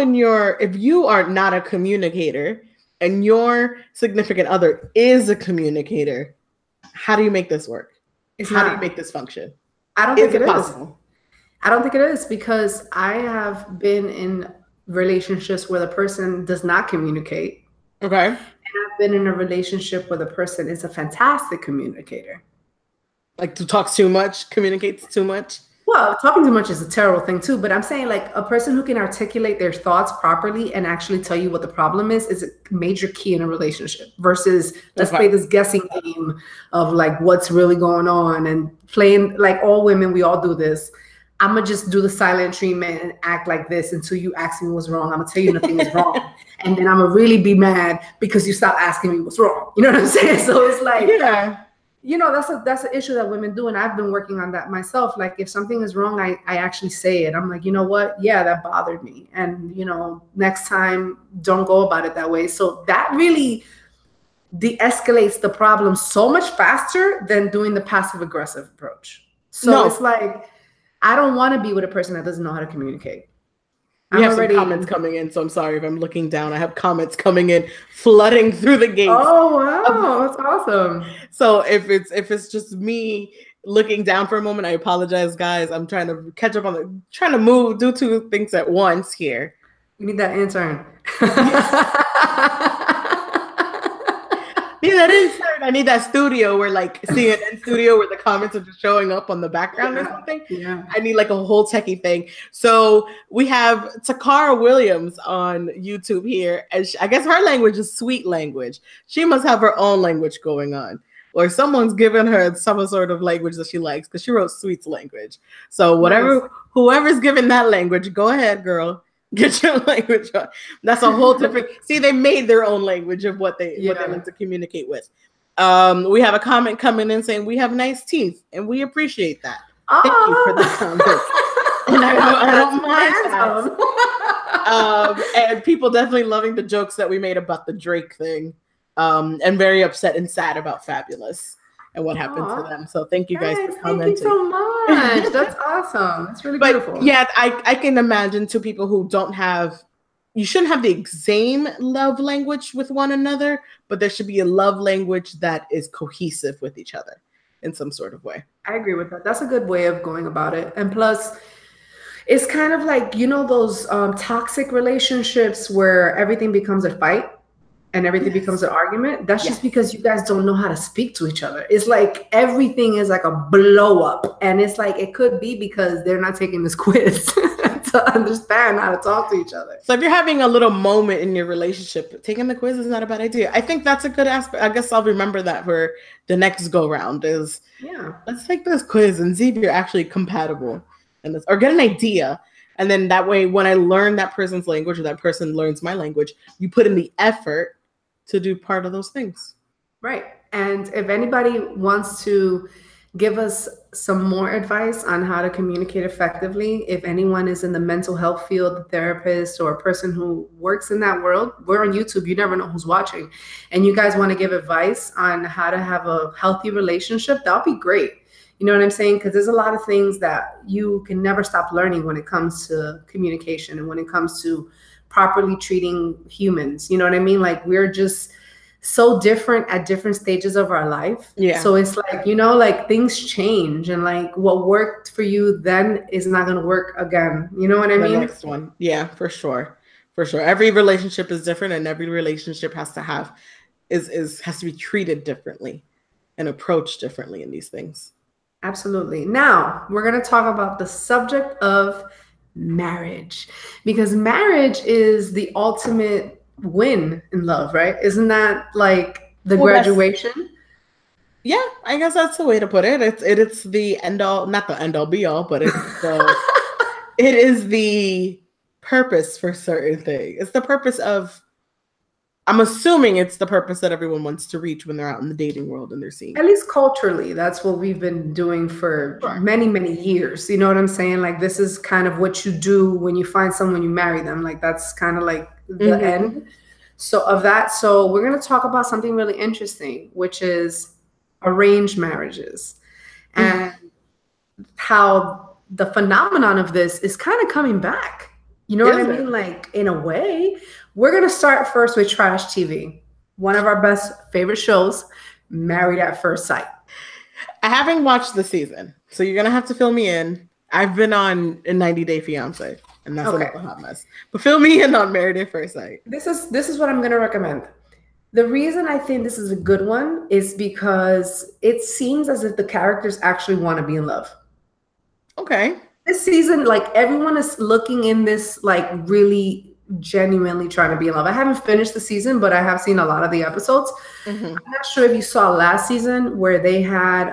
A: are not a communicator and your significant other is a communicator, how do you make this work? How do you make this function?
B: I don't think it is. I don't think it is, because I have been in relationships where the person does not communicate.
A: Okay.
B: And I've been in a relationship where the person is a fantastic communicator.
A: Like, talks too much, communicates too much?
B: Well, talking too much is a terrible thing too, but I'm saying, like, a person who can articulate their thoughts properly and actually tell you what the problem is a major key in a relationship, versus let's play this guessing game of like what's really going on, and playing like all women, we all do this. I'm going to just do the silent treatment and act like this until you ask me what's wrong. I'm going to tell you nothing is wrong. And then I'm going to really be mad because you stop asking me what's wrong. You know what I'm saying? So it's like,
A: yeah,
B: you know, that's an issue that women do. And I've been working on that myself. Like, if something is wrong, I actually say it. I'm like, you know what? Yeah, that bothered me. And, you know, next time don't go about it that way. So that really de-escalates the problem so much faster than doing the passive aggressive approach. So it's like, I don't want to be with a person that doesn't know how to communicate.
A: We have some comments coming in, so I'm sorry if I'm looking down. I have comments coming in, flooding through the gates.
B: Oh wow, that's awesome.
A: So if it's just me looking down for a moment, I apologize, guys. I'm trying to catch up on trying to do two things at once here.
B: You need that intern.
A: Need that intern. I need that studio where, like, CNN studio, where the comments are just showing up on the background or something.
B: Yeah.
A: I need like a whole techie thing. So we have Takara Williams on YouTube here, and I guess her language is sweet language. She must have her own language going on, or someone's given her some sort of language that she likes, because she wrote sweets language. So whoever's given that language, go ahead, girl. Get your language on. That's a whole different. See, they made their own language of what they like to communicate with. We have a comment coming in saying we have nice teeth, and we appreciate that. Thank you for the comment. And I don't mind that. And people definitely loving the jokes that we made about the Drake thing, and very upset and sad about Fabolous and what happened to them. So thank you guys for commenting.
B: Thank you so much. That's awesome. That's really beautiful.
A: Yeah, I can imagine two people who you shouldn't have the same love language with one another, but there should be a love language that is cohesive with each other in some sort of way.
B: I agree with that. That's a good way of going about it. And plus, it's kind of like, you know, those toxic relationships where everything becomes a fight and everything becomes an argument. That's just because you guys don't know how to speak to each other. It's like everything is like a blow up. And it's like, it could be because they're not taking this quiz to understand how to talk to each other.
A: So if you're having a little moment in your relationship, taking the quiz is not a bad idea. I think that's a good aspect. I guess I'll remember that for the next go round is, let's take this quiz and see if you're actually compatible in this, or get an idea. And then that way, when I learn that person's language or that person learns my language, you put in the effort to do part of those things.
B: Right. And if anybody wants to give us some more advice on how to communicate effectively, if anyone is in the mental health field, a therapist or a person who works in that world, we're on YouTube. You never know who's watching. And you guys want to give advice on how to have a healthy relationship, that'll be great. You know what I'm saying? Because there's a lot of things that you can never stop learning when it comes to communication and when it comes to properly treating humans. You know what I mean? Like we're just so different at different stages of our life.
A: Yeah.
B: So it's like, you know, like things change, and like what worked for you then is not going to work again. You know what I mean?
A: The next one. Yeah, for sure. For sure. Every relationship is different, and every relationship has to have has to be treated differently and approached differently in these things.
B: Absolutely. Now we're going to talk about the subject of marriage, because marriage is the ultimate win in love, right? Isn't that like the graduation?
A: Yeah, I guess that's the way to put it. It's the end all, not the end all be all, but it's the it is the purpose for certain things. It's the purpose of, I'm assuming it's the purpose that everyone wants to reach when they're out in the dating world and they're seeing.
B: At least culturally, that's what we've been doing for many, many years. You know what I'm saying? Like this is kind of what you do when you find someone, you marry them. Like that's kind of like the end. So of that, so we're going to talk about something really interesting, which is arranged marriages and how the phenomenon of this is kind of coming back. You know what I mean? Like in a way, we're going to start first with trash TV. One of our best favorite shows, Married at First Sight.
A: I haven't watched the season, so you're going to have to fill me in. I've been on a 90 Day Fiance, and that's another hot mess. But fill me in on Married at First Sight.
B: This is what I'm going to recommend. The reason I think this is a good one is because it seems as if the characters actually want to be in love.
A: Okay.
B: This season, like everyone is looking in this, like really genuinely trying to be in love. I haven't finished the season, but I have seen a lot of the episodes. I'm not sure if you saw last season where they had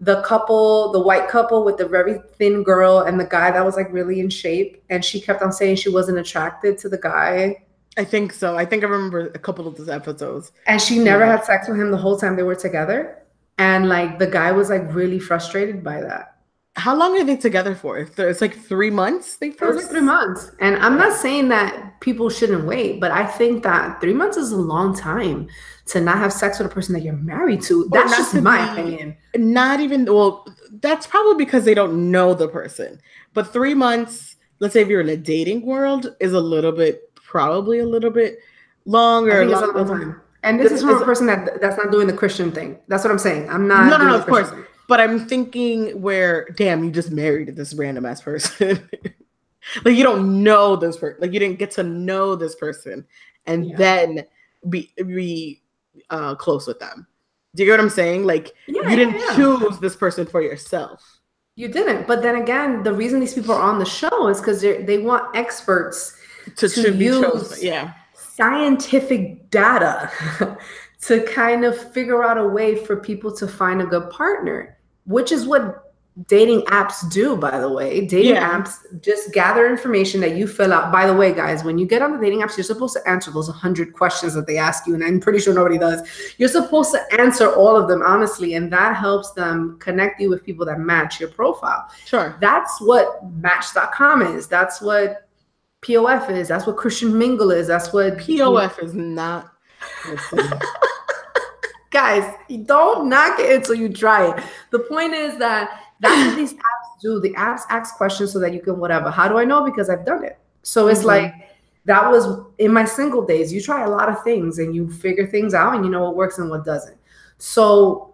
B: the couple, the white couple with the very thin girl and the guy that was like really in shape. And she kept on saying she wasn't attracted to the guy.
A: I think so. I think I remember a couple of those episodes.
B: And she never had sex with him the whole time they were together. And like the guy was like really frustrated by that.
A: How long are they together for? It's like 3 months.
B: It was like 3 months. And I'm not saying that people shouldn't wait, but I think that 3 months is a long time to not have sex with a person that you're married to. That's just my opinion.
A: Not even, well, that's probably because they don't know the person. But 3 months, let's say if you're in a dating world, is probably a little bit longer.
B: I think it's a long time. And this is from a person that's not doing the Christian thing. That's what I'm saying. I'm not.
A: No, of course. But I'm thinking where, damn, you just married this random ass person. Like you don't know this person. Like you didn't get to know this person and then be close with them. Do you get what I'm saying? Like you didn't choose this person for yourself.
B: You didn't. But then again, the reason these people are on the show is because they want experts to use scientific data to kind of figure out a way for people to find a good partner, which is what dating apps do, by the way. Dating apps just gather information that you fill out. By the way, guys, when you get on the dating apps, you're supposed to answer those 100 questions that they ask you, and I'm pretty sure nobody does. You're supposed to answer all of them honestly, and that helps them connect you with people that match your profile.
A: Sure.
B: That's what Match.com is. That's what POF is. That's what Christian Mingle is. That's what
A: POF is not.
B: Guys, don't knock it until you try it. The point is that that's what these apps do. The apps ask questions so that you can whatever. How do I know? Because I've done it. So it's like, that was in my single days. You try a lot of things and you figure things out and you know what works and what doesn't. So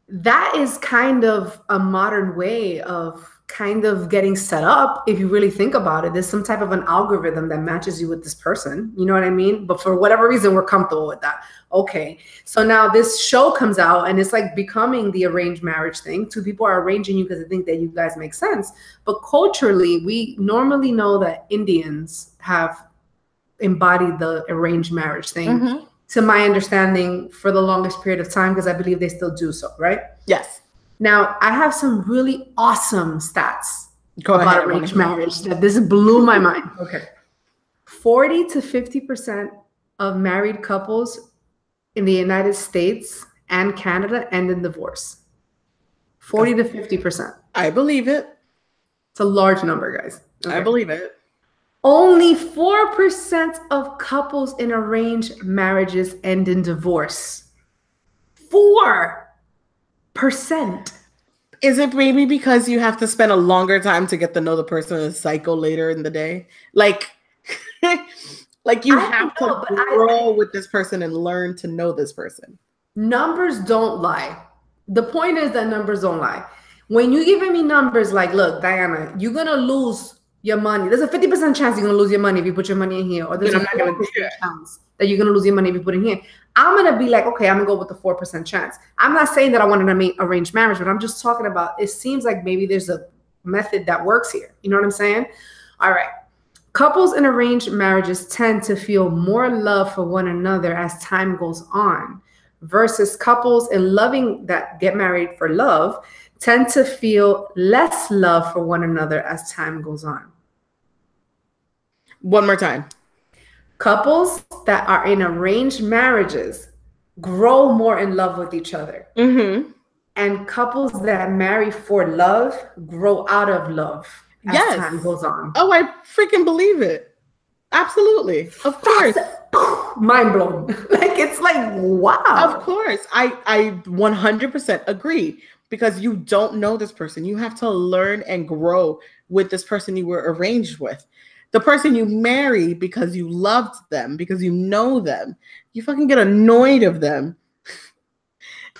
B: that is kind of a modern way of kind of getting set up. If you really think about it, there's some type of an algorithm that matches you with this person. You know what I mean? But for whatever reason, we're comfortable with that. Okay. So now this show comes out and it's like becoming the arranged marriage thing. Two people are arranging you because they think that you guys make sense. But culturally, we normally know that Indians have embodied the arranged marriage thing, to my understanding, for the longest period of time, because I believe they still do so, right?
A: Yes.
B: Now, I have some really awesome stats about arranged marriage that this blew my mind. Okay. 40 to 50% of married couples in the United States and Canada end in divorce. 40 to 50%.
A: I believe it.
B: It's a large number, guys.
A: Okay. I believe it.
B: Only 4% of couples in arranged marriages end in divorce. 4%.
A: Is it maybe because you have to spend a longer time to get to know the person in a cycle later in the day? Like, like you have to grow with this person and learn to know this person.
B: Numbers don't lie. The point is that numbers don't lie. When you giving me numbers like, look, Diana, you're gonna lose your money. There's a 50% chance you're gonna lose your money if you put your money in here, or there's a 4% chance that you're gonna lose your money if you put it in here. I'm gonna be like, okay, I'm gonna go with the 4% chance. I'm not saying that I want an arranged marriage, but I'm just talking about, it seems like maybe there's a method that works here. You know what I'm saying? All right. Couples in arranged marriages tend to feel more love for one another as time goes on, versus couples in loving that get married for love tend to feel less love for one another as time goes on.
A: One more time.
B: Couples that are in arranged marriages grow more in love with each other.
A: Mm-hmm.
B: And couples that marry for love grow out of love as time goes on.
A: Oh, I freaking believe it. Absolutely. Of course.
B: Mind blown. Like, it's like, wow.
A: Of course. I 100% agree, because you don't know this person. You have to learn and grow with this person you were arranged with. The person you marry because you loved them, because you know them, you fucking get annoyed of them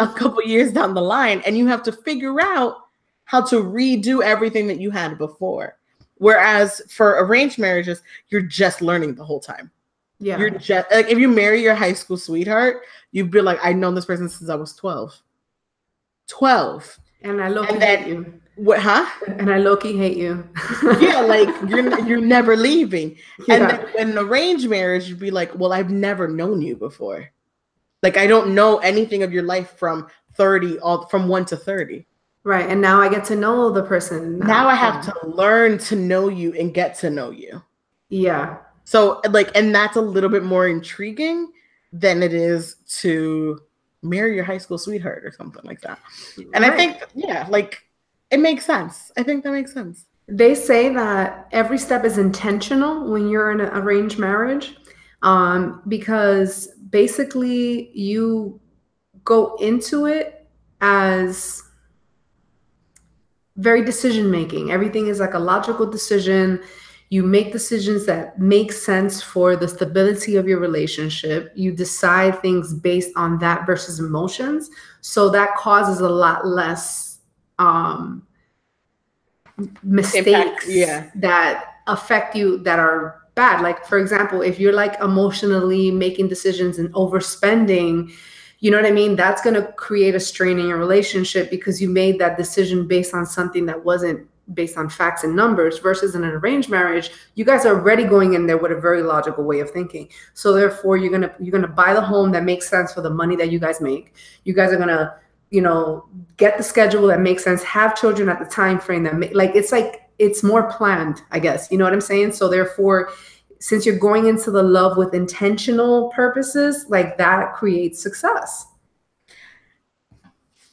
A: a couple years down the line, and you have to figure out how to redo everything that you had before. Whereas for arranged marriages, you're just learning the whole time. Yeah. You're just like, if you marry your high school sweetheart, you'd be like, I've known this person since I was 12. 12.
B: And I low-key hate you.
A: What, huh?
B: And I low-key hate you.
A: Yeah, like you're never leaving. Yeah. And then in an arranged marriage, you'd be like, well, I've never known you before. Like, I don't know anything of your life from 1 to 30.
B: Right. And now I get to know the person.
A: Now I have to learn to know you and get to know you. Yeah. So like, and that's a little bit more intriguing than it is to marry your high school sweetheart or something like that. And right. I think, yeah, like it makes sense. I think that makes sense.
B: They say that every step is intentional when you're in an arranged marriage, because basically you go into it as very decision making. Everything is like a logical decision. You make decisions that make sense for the stability of your relationship. You decide things based on that versus emotions. So that causes a lot less mistakes that affect you that are bad. Like, for example, if you're like emotionally making decisions and overspending, you know what I mean? That's going to create a strain in your relationship because you made that decision based on something that wasn't based on facts and numbers. Versus in an arranged marriage, you guys are already going in there with a very logical way of thinking. So therefore, you're gonna buy the home that makes sense for the money that you guys make. You guys are gonna, you know, get the schedule that makes sense. Have children at the time frame that it's more planned, I guess. You know what I'm saying? So therefore, since you're going into the love with intentional purposes, like that creates success.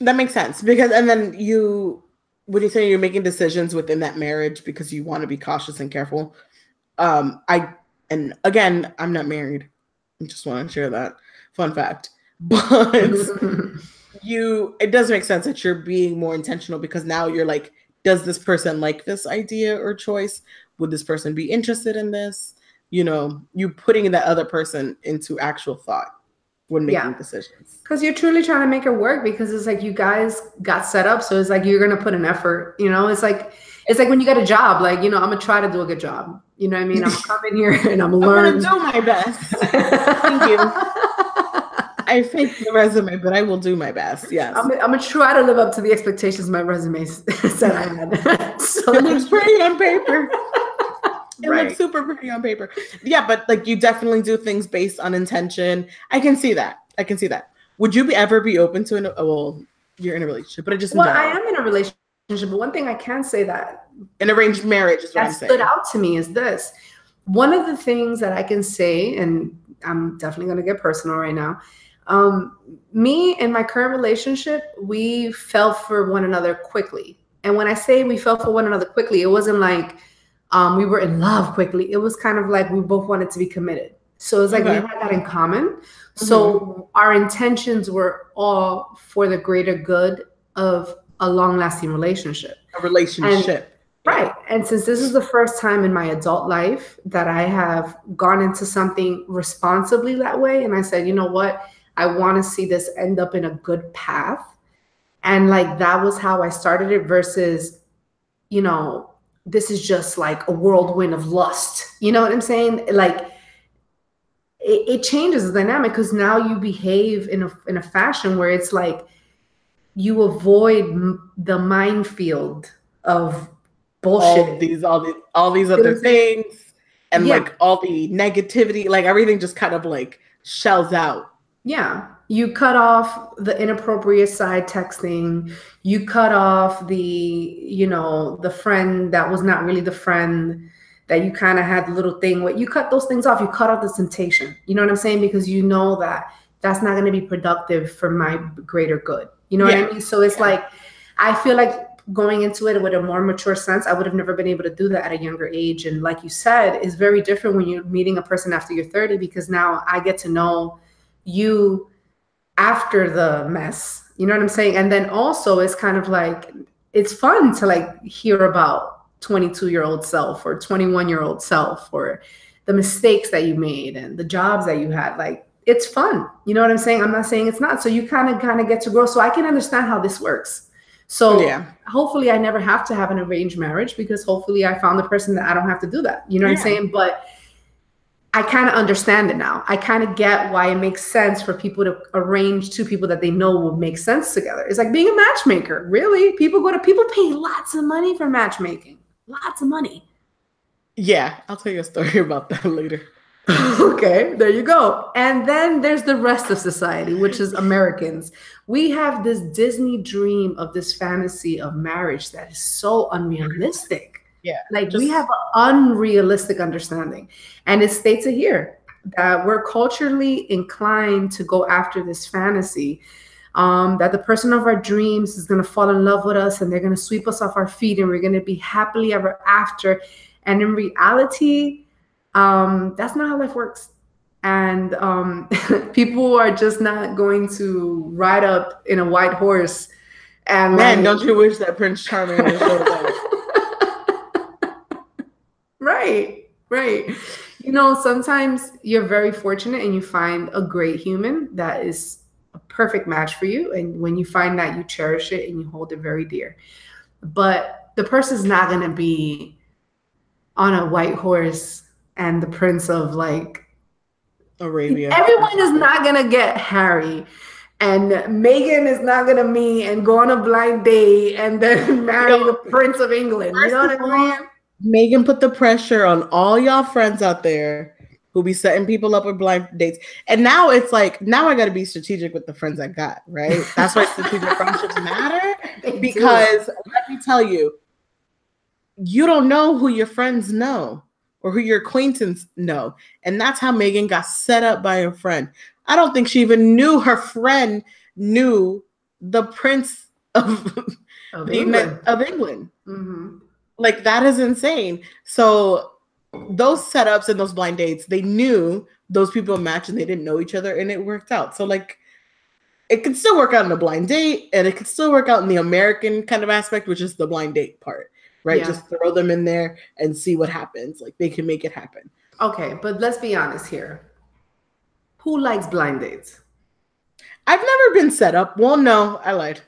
A: That makes sense, because, and then when you say you're making decisions within that marriage because you want to be cautious and careful. And again, I'm not married. I just want to share that fun fact, but it does make sense that you're being more intentional, because now you're like, does this person like this idea or choice? Would this person be interested in this? You know, you putting that other person into actual thought when making decisions.
B: Because you're truly trying to make it work, because it's like you guys got set up. So it's like you're going to put an effort, you know, it's like when you get a job, like, you know, I'm going to try to do a good job. You know what I mean? I'm coming here and I'm learning.
A: I'm going to do my best. Thank you. I faked the resume, but I will do my best. Yes.
B: I'm going to try to live up to the expectations my resume said I had.
A: So it looks pretty on paper. It looks super pretty on paper. Yeah, but like you definitely do things based on intention. I can see that. Would you ever be open to well, you're in a relationship, but
B: I am in a relationship. But one thing I can say that
A: an arranged marriage is what I'm saying.
B: That stood out to me is this. One of the things that I can say, and I'm definitely going to get personal right now. Me and my current relationship, we fell for one another quickly. And when I say we fell for one another quickly, it wasn't like we were in love quickly. It was kind of like we both wanted to be committed. So it was like we had that in common. Mm-hmm. So our intentions were all for the greater good of a long-lasting relationship.
A: A relationship.
B: Right. And since this is the first time in my adult life that I have gone into something responsibly that way, and I said, you know what, I want to see this end up in a good path. And like, that was how I started it versus, you know, this is just like a whirlwind of lust. You know what I'm saying? Like, it changes the dynamic because now you behave in a fashion where it's like you avoid the minefield of bullshit.
A: All these other things, and like all the negativity, like everything just kind of like shells out.
B: Yeah. You cut off the inappropriate side texting. You cut off the, you know, the friend that was not really the friend that you kind of had the little thing with. You cut those things off. You cut off the temptation. You know what I'm saying? Because you know that that's not going to be productive for my greater good. You know what I mean? So it's like, I feel like going into it with a more mature sense, I would have never been able to do that at a younger age. And like you said, it's very different when you're meeting a person after you're 30, because now I get to know you after the mess. You know what I'm saying? And then also it's kind of like, it's fun to like hear about 22-year-old self or 21-year-old self or the mistakes that you made and the jobs that you had. Like, it's fun. You know what I'm saying? I'm not saying it's not. So you kind of get to grow. So I can understand how this works. So hopefully I never have to have an arranged marriage, because hopefully I found the person that I don't have to do that. You know what I'm saying? But I kind of understand it now. I kind of get why it makes sense for people to arrange two people that they know will make sense together. It's like being a matchmaker. Really? People pay lots of money for matchmaking. Lots of money.
A: Yeah, I'll tell you a story about that later.
B: Okay, there you go. And then there's the rest of society, which is Americans. We have this Disney dream of this fantasy of marriage that is so unrealistic.
A: Yeah.
B: Like, we have an unrealistic understanding. And it states it here that we're culturally inclined to go after this fantasy, that the person of our dreams is going to fall in love with us and they're going to sweep us off our feet and we're going to be happily ever after. And in reality, that's not how life works. And people are just not going to ride up in a white horse. And
A: man, don't you wish that Prince Charming would show up?
B: Right. You know, sometimes you're very fortunate and you find a great human that is a perfect match for you. And when you find that, you cherish it and you hold it very dear. But the person's not going to be on a white horse and the prince of like
A: Arabia.
B: Everyone is not going to get Harry. And Meghan is not going to meet and go on a blind date and then marry the Prince of England. You know what I mean?
A: Meghan put the pressure on all y'all friends out there who be setting people up with blind dates. And now it's like, now I got to be strategic with the friends I got, right? That's why strategic friendships matter. Because let me tell you, you don't know who your friends know or who your acquaintance know. And that's how Meghan got set up by a friend. I don't think she even knew her friend knew the Prince of England.
B: Mm-hmm.
A: Like, that is insane. So those setups and those blind dates, they knew those people matched and they didn't know each other and it worked out. So like, it can still work out in a blind date and it can still work out in the American kind of aspect, which is the blind date part, right? Yeah. Just throw them in there and see what happens. Like, they can make it happen.
B: Okay, but let's be honest here. Who likes blind dates?
A: I've never been set up. Well, no, I lied.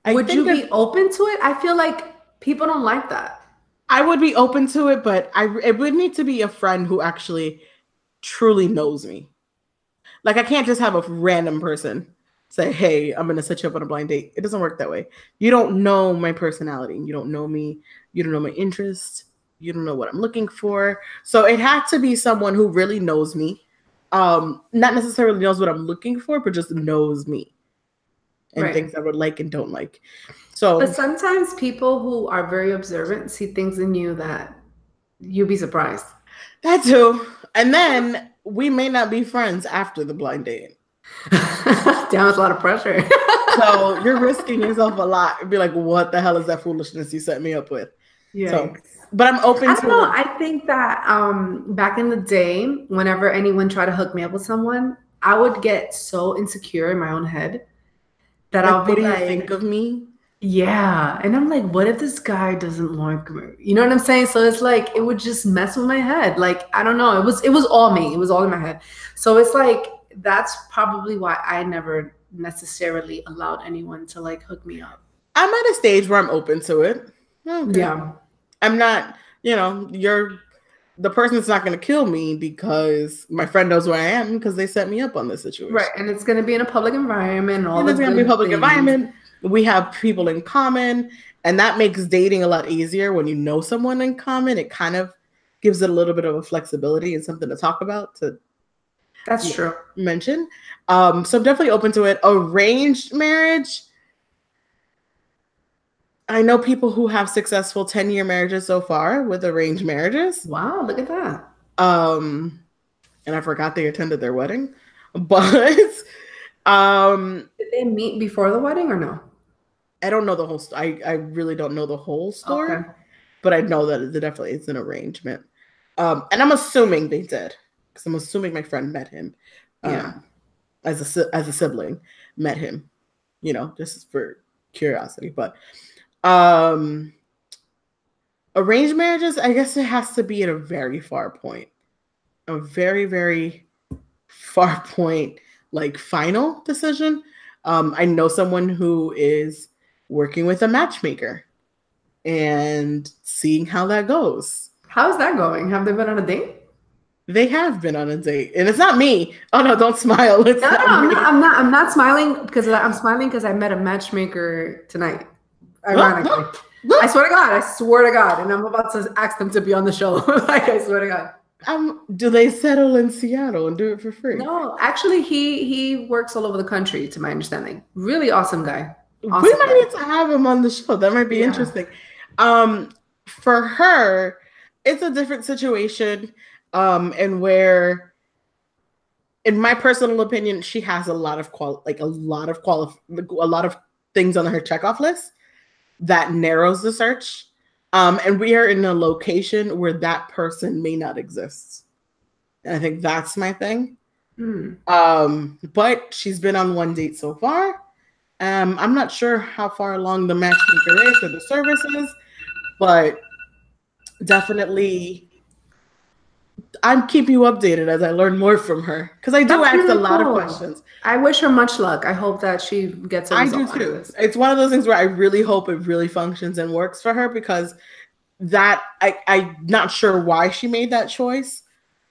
B: Would you be open to it? I feel like people don't like that.
A: I would be open to it, but it would need to be a friend who actually truly knows me. Like, I can't just have a random person say, hey, I'm going to set you up on a blind date. It doesn't work that way. You don't know my personality. You don't know me. You don't know my interests. You don't know what I'm looking for. So it had to be someone who really knows me. Not necessarily knows what I'm looking for, but just knows me and things I would like and don't like. So,
B: but sometimes people who are very observant see things in you that you'd be surprised.
A: That too. And then we may not be friends after the blind date.
B: Damn, it's a lot of pressure.
A: So you're risking yourself a lot. It'd be like, what the hell is that foolishness you set me up with?
B: Yeah.
A: So, but I'm open to it.
B: I think that back in the day, whenever anyone tried to hook me up with someone, I would get so insecure in my own head that
A: like,
B: I'll be
A: what do
B: like,
A: you think of me?
B: Yeah. And I'm like, what if this guy doesn't like me? You know what I'm saying? So it's like it would just mess with my head. Like, I don't know. It was all me. It was all in my head. So it's like that's probably why I never necessarily allowed anyone to like hook me up.
A: I'm at a stage where I'm open to it. Okay.
B: Yeah.
A: I'm not, the person's not going to kill me because my friend knows who I am because they set me up on this
B: Right.
A: situation.
B: And it's going to be in a public environment and all
A: And
B: the
A: it's going to be a
B: good
A: public
B: things.
A: environment. We have people in common, and that makes dating a lot easier when you know someone in common. It kind of gives it a little bit of a flexibility and something to talk about, to
B: That's true.
A: mention. So I'm definitely open to it. Arranged marriage. I know people who have successful 10-year marriages so far with arranged marriages.
B: Wow, look at that.
A: And I forgot they attended their wedding. But
B: Did they meet before the wedding or no?
A: I don't know the whole I really don't know the whole story.
B: Okay.
A: But I know that it definitely is an arrangement. And I'm assuming they did, because I'm assuming my friend met him. As a sibling, met him, just for curiosity. But arranged marriages, I guess it has to be at a very far point. A very, very far point, like final decision. I know someone who is working with a matchmaker and seeing how that goes.
B: How's that going? Have they been on a date?
A: They have been on a date, and it's not me. Oh no, don't smile. It's
B: I'm not smiling because I'm smiling because I met a matchmaker tonight. Ironically. I swear to God. And I'm about to ask them to be on the show. Like, I swear to God.
A: Do they settle in Seattle and do it for free?
B: No, actually, he works all over the country, to my understanding. Really awesome guy. Awesome
A: we might need to have him on the show. That might be interesting. For her, it's a different situation, and where, in my personal opinion, she has a lot of things on her checkoff list that narrows the search. And we are in a location where that person may not exist. And I think that's my thing. But she's been on one date so far. I'm not sure how far along the matchmaker is or the services, but definitely I'm keeping you updated as I learn more from her, because I do ask a lot of questions.
B: I wish her much luck. I hope that she gets a result.
A: I do too. It's one of those things where I really hope it really functions and works for her, because I'm not sure why she made that choice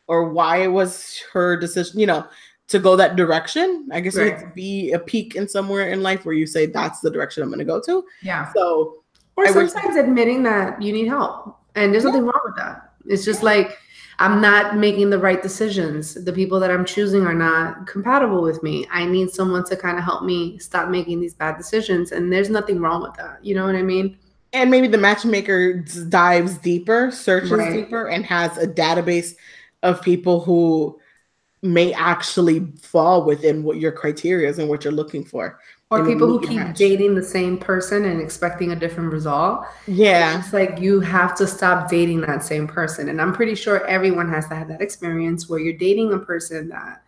A: or why it was her decision, to go that direction. I guess it would be a peak in somewhere in life where you say, that's the direction I'm going to go to.
B: Yeah.
A: So,
B: or sometimes admitting that you need help, and there's nothing wrong with that. It's just like, I'm not making the right decisions. The people that I'm choosing are not compatible with me. I need someone to kind of help me stop making these bad decisions. And there's nothing wrong with that. You know what I mean?
A: And maybe the matchmaker dives deeper, searches deeper, and has a database of people who may actually fall within what your criteria is and what you're looking for.
B: Or people who keep dating the same person and expecting a different result.
A: Yeah.
B: It's like you have to stop dating that same person. And I'm pretty sure everyone has to have that experience where you're dating a person that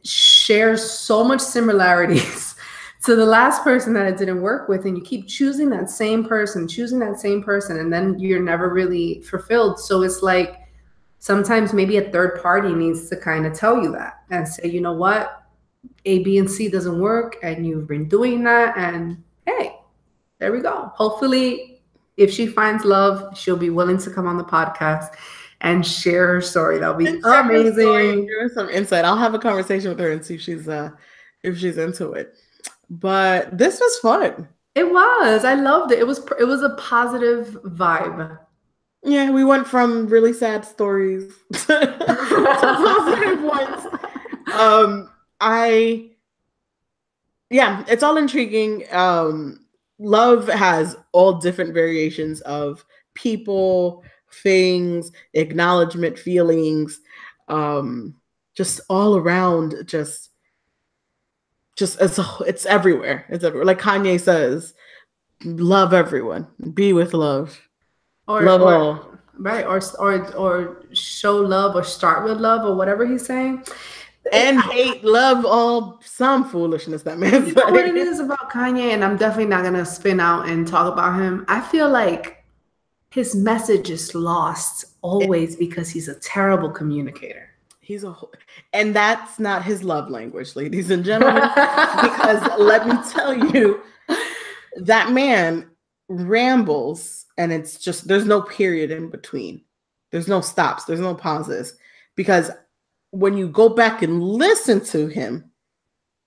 B: shares so much similarities to the last person that it didn't work with. And you keep choosing that same person, and then you're never really fulfilled. So it's like sometimes maybe a third party needs to kind of tell you that and say, you know what? A, B, and C doesn't work, and you've been doing that, and hey, there we go. Hopefully, if she finds love, she'll be willing to come on the podcast and share her story. That'll be amazing.
A: Give us some insight. I'll have a conversation with her and see if she's into it. But this was fun.
B: It was. I loved it. It was a positive vibe.
A: Yeah, we went from really sad stories to positive ones. It's all intriguing. Love has all different variations of people, things, acknowledgement, feelings, just all around. Just it's everywhere. It's everywhere. Like Kanye says, love everyone, be with love, love all.
B: Right, or show love, or start with love, or whatever he's saying.
A: And hate, love, all some foolishness that man
B: You know what it
A: said.
B: is about Kanye, and I'm definitely not gonna spin out and talk about him. I feel like his message is lost always because he's a terrible communicator.
A: He's and that's not his love language, ladies and gentlemen. Because let me tell you, that man rambles, and it's just there's no period in between. There's no stops. There's no pauses. Because when you go back and listen to him,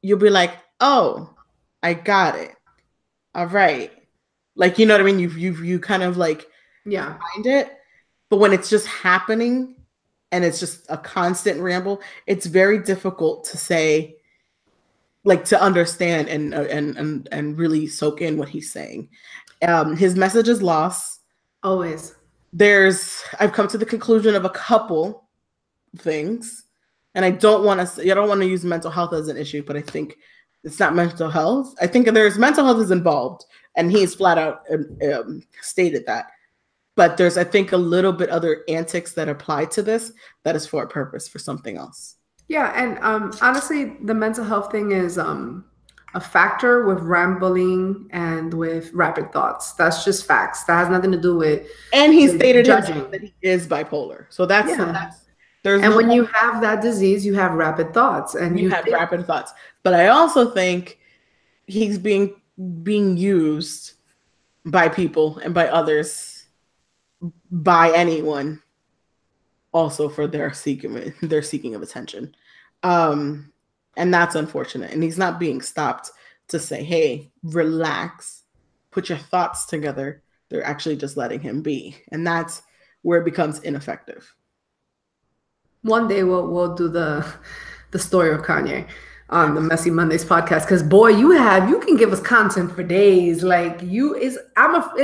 A: you'll be like, "Oh, I got it. All right." Like, you know what I mean? You kind of like find it. But when it's just happening and it's just a constant ramble, it's very difficult to say, like, to understand and really soak in what he's saying. His message is lost.
B: Always.
A: I've come to the conclusion of a couple things, and I don't want to use mental health as an issue, but I think it's not mental health. I think there's mental health is involved, and he's flat out stated that. But there's, I think, a little bit other antics that apply to this that is for a purpose, for something else.
B: Yeah, and honestly, the mental health thing is a factor with rambling and with rapid thoughts. That's just facts. That has nothing to do with.
A: And he stated judging that he is bipolar. So that's
B: when you have that disease, you have rapid thoughts, and
A: you have rapid thoughts. But I also think he's being used by people and by others, by anyone, also for their seeking of attention. And that's unfortunate. And he's not being stopped to say, hey, relax, put your thoughts together. They're actually just letting him be. And that's where it becomes ineffective.
B: One day we'll do the story of Kanye on the Messy Mondays podcast, because boy, you can give us content for days. Like it's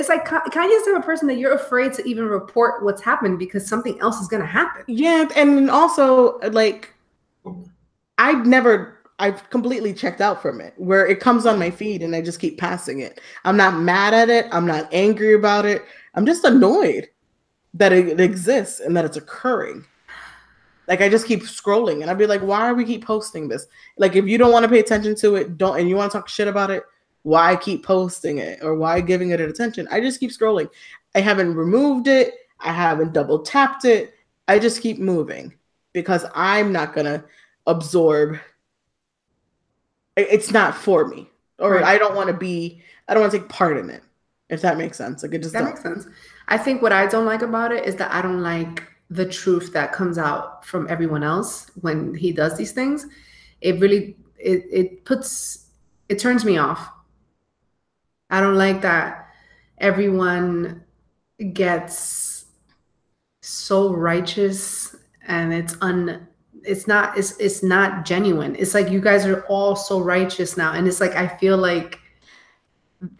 B: like Kanye's the type of person that you're afraid to even report what's happened because something else is gonna happen.
A: Yeah, and also like I've completely checked out from it, where it comes on my feed and I just keep passing it. I'm not mad at it. I'm not angry about it. I'm just annoyed that it exists and that it's occurring. Like, I just keep scrolling and I'd be like, why are we keep posting this? Like, if you don't want to pay attention to it, and you want to talk shit about it, why keep posting it or why giving it attention? I just keep scrolling. I haven't removed it. I haven't double tapped it. I just keep moving because I'm not going to absorb. It's not for me, or right. I don't want to take part in it. If that makes sense. Like, that
B: makes sense. I think what I don't like about it is that I don't like the truth that comes out from everyone else when he does these things. It really, it turns me off. I don't like that everyone gets so righteous and it's not genuine. It's like you guys are all so righteous now. And it's like, I feel like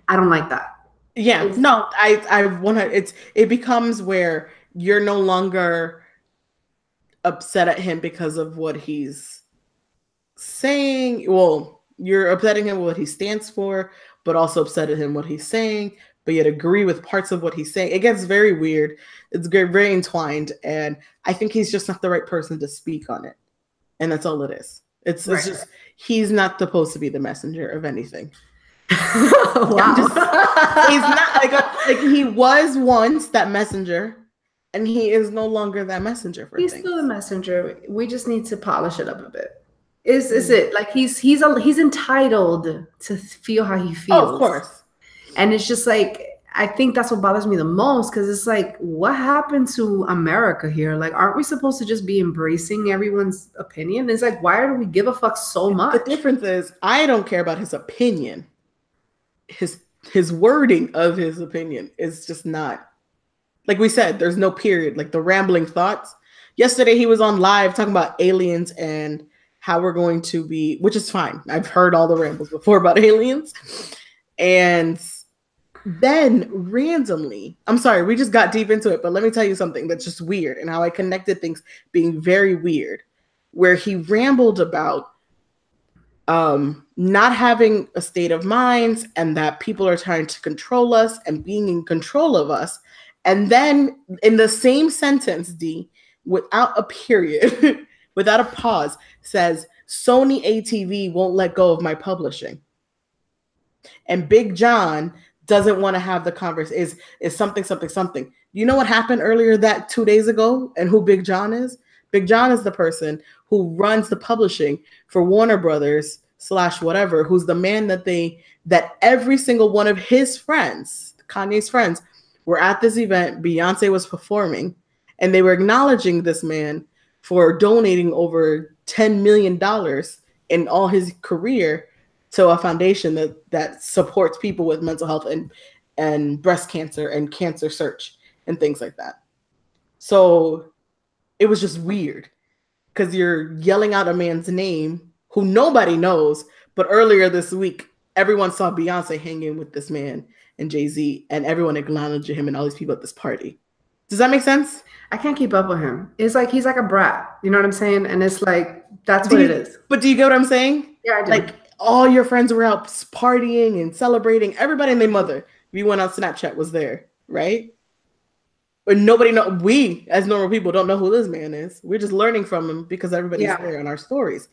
B: I don't like that.
A: Yeah, no, I want to, it becomes where you're no longer upset at him because of what he's saying. Well, you're upsetting him with what he stands for, but also upset at him what he's saying, but yet agree with parts of what he's saying. It gets very weird. It's very entwined. And I think he's just not the right person to speak on it. And that's all it is. It's just, he's not supposed to be the messenger of anything. Wow. He's not like he was once that messenger. And he is no longer that messenger for
B: things. He's still a messenger. We just need to polish it up a bit. Is it like he's entitled to feel how he feels?
A: Oh, of course.
B: And it's just like, I think that's what bothers me the most, because it's like, what happened to America here? Like, aren't we supposed to just be embracing everyone's opinion? It's like, why do we give a fuck so much?
A: The difference is, I don't care about his opinion. His wording of his opinion is just not. Like we said, there's no period, like the rambling thoughts. Yesterday, he was on live talking about aliens and how we're going to be, which is fine. I've heard all the rambles before about aliens. And then randomly, I'm sorry, we just got deep into it, but let me tell you something that's just weird and how I connected things being very weird, where he rambled about not having a state of mind and that people are trying to control us and being in control of us. And then in the same sentence, D, without a period, without a pause, says, Sony ATV won't let go of my publishing. And Big John doesn't want to have the conversation. Is something, something, something. You know what happened earlier that 2 days ago and who Big John is? Big John is the person who runs the publishing for Warner Brothers / whatever, who's the man that every single one of his friends, Kanye's friends, were at this event. Beyonce was performing, and they were acknowledging this man for donating over $10 million in all his career to a foundation that supports people with mental health and breast cancer and cancer search and things like that. So it was just weird because you're yelling out a man's name who nobody knows. But earlier this week, everyone saw Beyonce hanging with this man and Jay-Z, and everyone acknowledged him and all these people at this party. Does that make sense?
B: I can't keep up with him. It's like he's like a brat. You know what I'm saying? And it's like, that's what it is.
A: But do you get what I'm saying?
B: Yeah, I do.
A: Like, all your friends were out partying and celebrating. Everybody and their mother, if you went on Snapchat, was there, right? But nobody know. We, as normal people, don't know who this man is. We're just learning from him because everybody's there in our stories.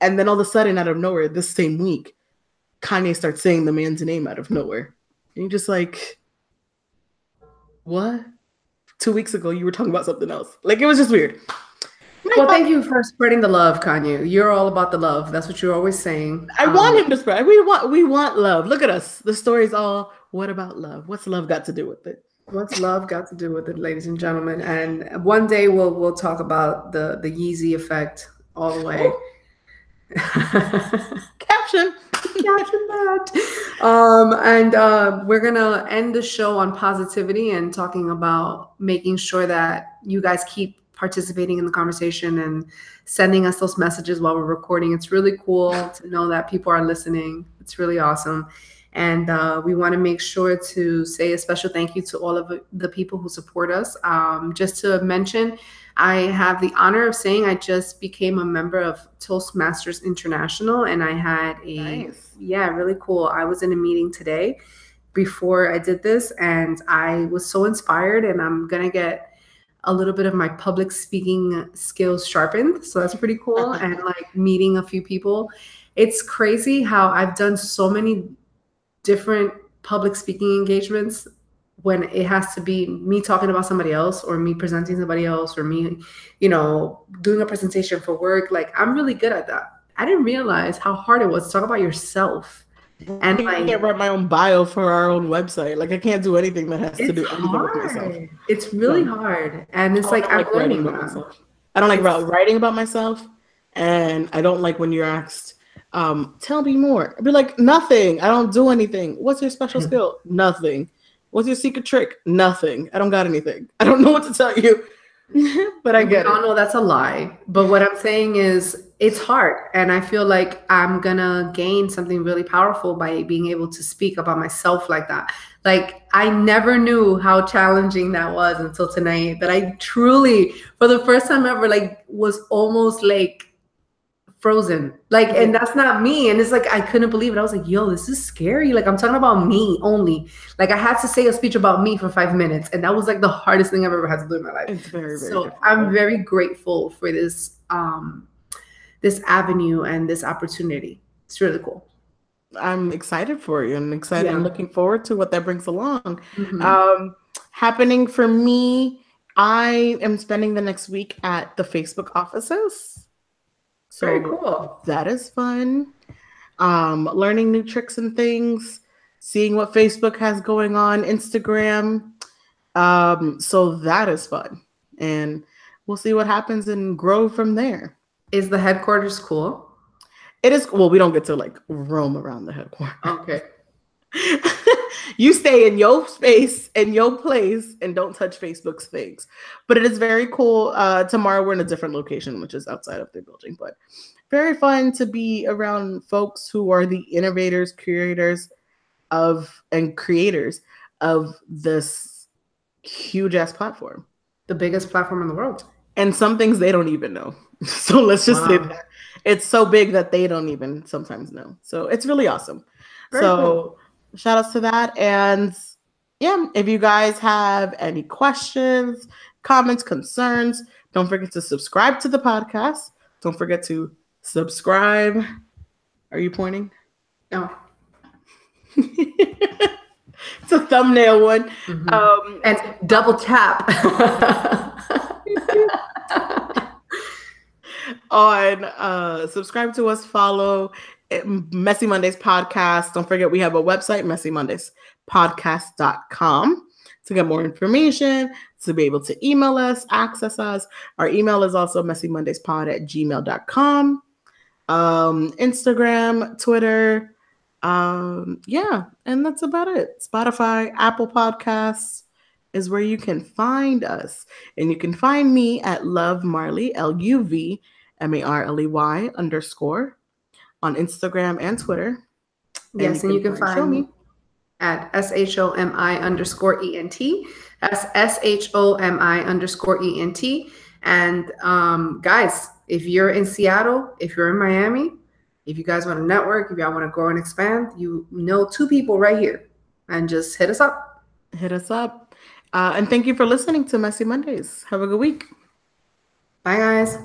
A: And then all of a sudden, out of nowhere, this same week, Kanye starts saying the man's name out of nowhere. And you're just like, what? 2 weeks ago, you were talking about something else. Like, it was just weird.
B: Well, thank you for spreading the love, Kanye. You're all about the love. That's what you're always saying.
A: I want him to spread. We want love. Look at us. The story's all, what about love? What's love got to do with it?
B: What's love got to do with it, ladies and gentlemen? And one day we'll talk about the Yeezy effect all the way.
A: Caption
B: that. We're gonna end the show on positivity and talking about making sure that you guys keep participating in the conversation and sending us those messages while we're recording. It's really cool to know that people are listening. It's really awesome. And we want to make sure to say a special thank you to all of the people who support us. Just to mention, I have the honor of saying I just became a member of Toastmasters International, and I had really cool. I was in a meeting today before I did this, and I was so inspired, and I'm going to get a little bit of my public speaking skills sharpened. So that's pretty cool. And like meeting a few people. It's crazy how I've done so many different public speaking engagements when it has to be me talking about somebody else or me presenting somebody else or me, doing a presentation for work. Like, I'm really good at that. I didn't realize how hard it was to talk about yourself. And
A: I can't write my own bio for our own website. Like, I can't do anything that has to do anything with myself.
B: It's really hard. And it's like, I'm learning about
A: myself. I don't like writing about myself. And I don't like when you're asked, tell me more. I'd be like, nothing. I don't do anything. What's your special skill? Nothing. What's your secret trick? Nothing. I don't got anything. I don't know what to tell you. But I get it.
B: No, that's a lie. But what I'm saying is it's hard. And I feel like I'm going to gain something really powerful by being able to speak about myself like that. Like, I never knew how challenging that was until tonight. That I truly, for the first time ever, like, was almost like frozen. Like, and that's not me. And it's like, I couldn't believe it. I was like, yo, this is scary. Like, I'm talking about me only. Like, I had to say a speech about me for 5 minutes. And that was like the hardest thing I've ever had to do in my life.
A: It's very, very
B: so
A: difficult.
B: I'm very grateful for this, this avenue and this opportunity. It's really cool.
A: I'm excited for you and excited and looking forward to what that brings along. Happening for me, I am spending the next week at the Facebook offices. So
B: very cool.
A: That is fun. Learning new tricks and things, seeing what Facebook has going on, Instagram. So that is fun. And we'll see what happens and grow from there.
B: Is the headquarters cool?
A: It is. Well, we don't get to like roam around the headquarters.
B: Okay.
A: You stay in your space, in your place, and don't touch Facebook's things. But it is very cool. Tomorrow we're in a different location, which is outside of the building. But very fun to be around folks who are the innovators, curators and creators of this huge ass platform.
B: The biggest platform in the world.
A: And some things they don't even know. So let's just say that. It's so big that they don't even sometimes know. So it's really awesome. Very cool. Shout outs to that. And yeah, if you guys have any questions, comments, concerns, don't forget to subscribe to the podcast. Don't forget to subscribe. Are you pointing?
B: No.
A: It's a thumbnail one.
B: And double tap
A: on subscribe to us, follow Messy Mondays podcast. Don't forget we have a website, messymondayspodcast.com, to get more information, to be able to email us, access us. Our email is also messymondayspod@gmail.com. Instagram, Twitter. Yeah, and that's about it. Spotify, Apple Podcasts is where you can find us. And you can find me at Love Marley, LUVMARLEY _ on Instagram and Twitter.
B: Yes, and you can find me at SHOMI_ENT. That's SHOMI_ENT. And guys, if you're in Seattle, if you're in Miami, if you guys want to network, if y'all want to grow and expand, you know 2 people right here. And just hit us up.
A: Hit us up. And thank you for listening to Messy Mondays. Have a good week.
B: Bye, guys.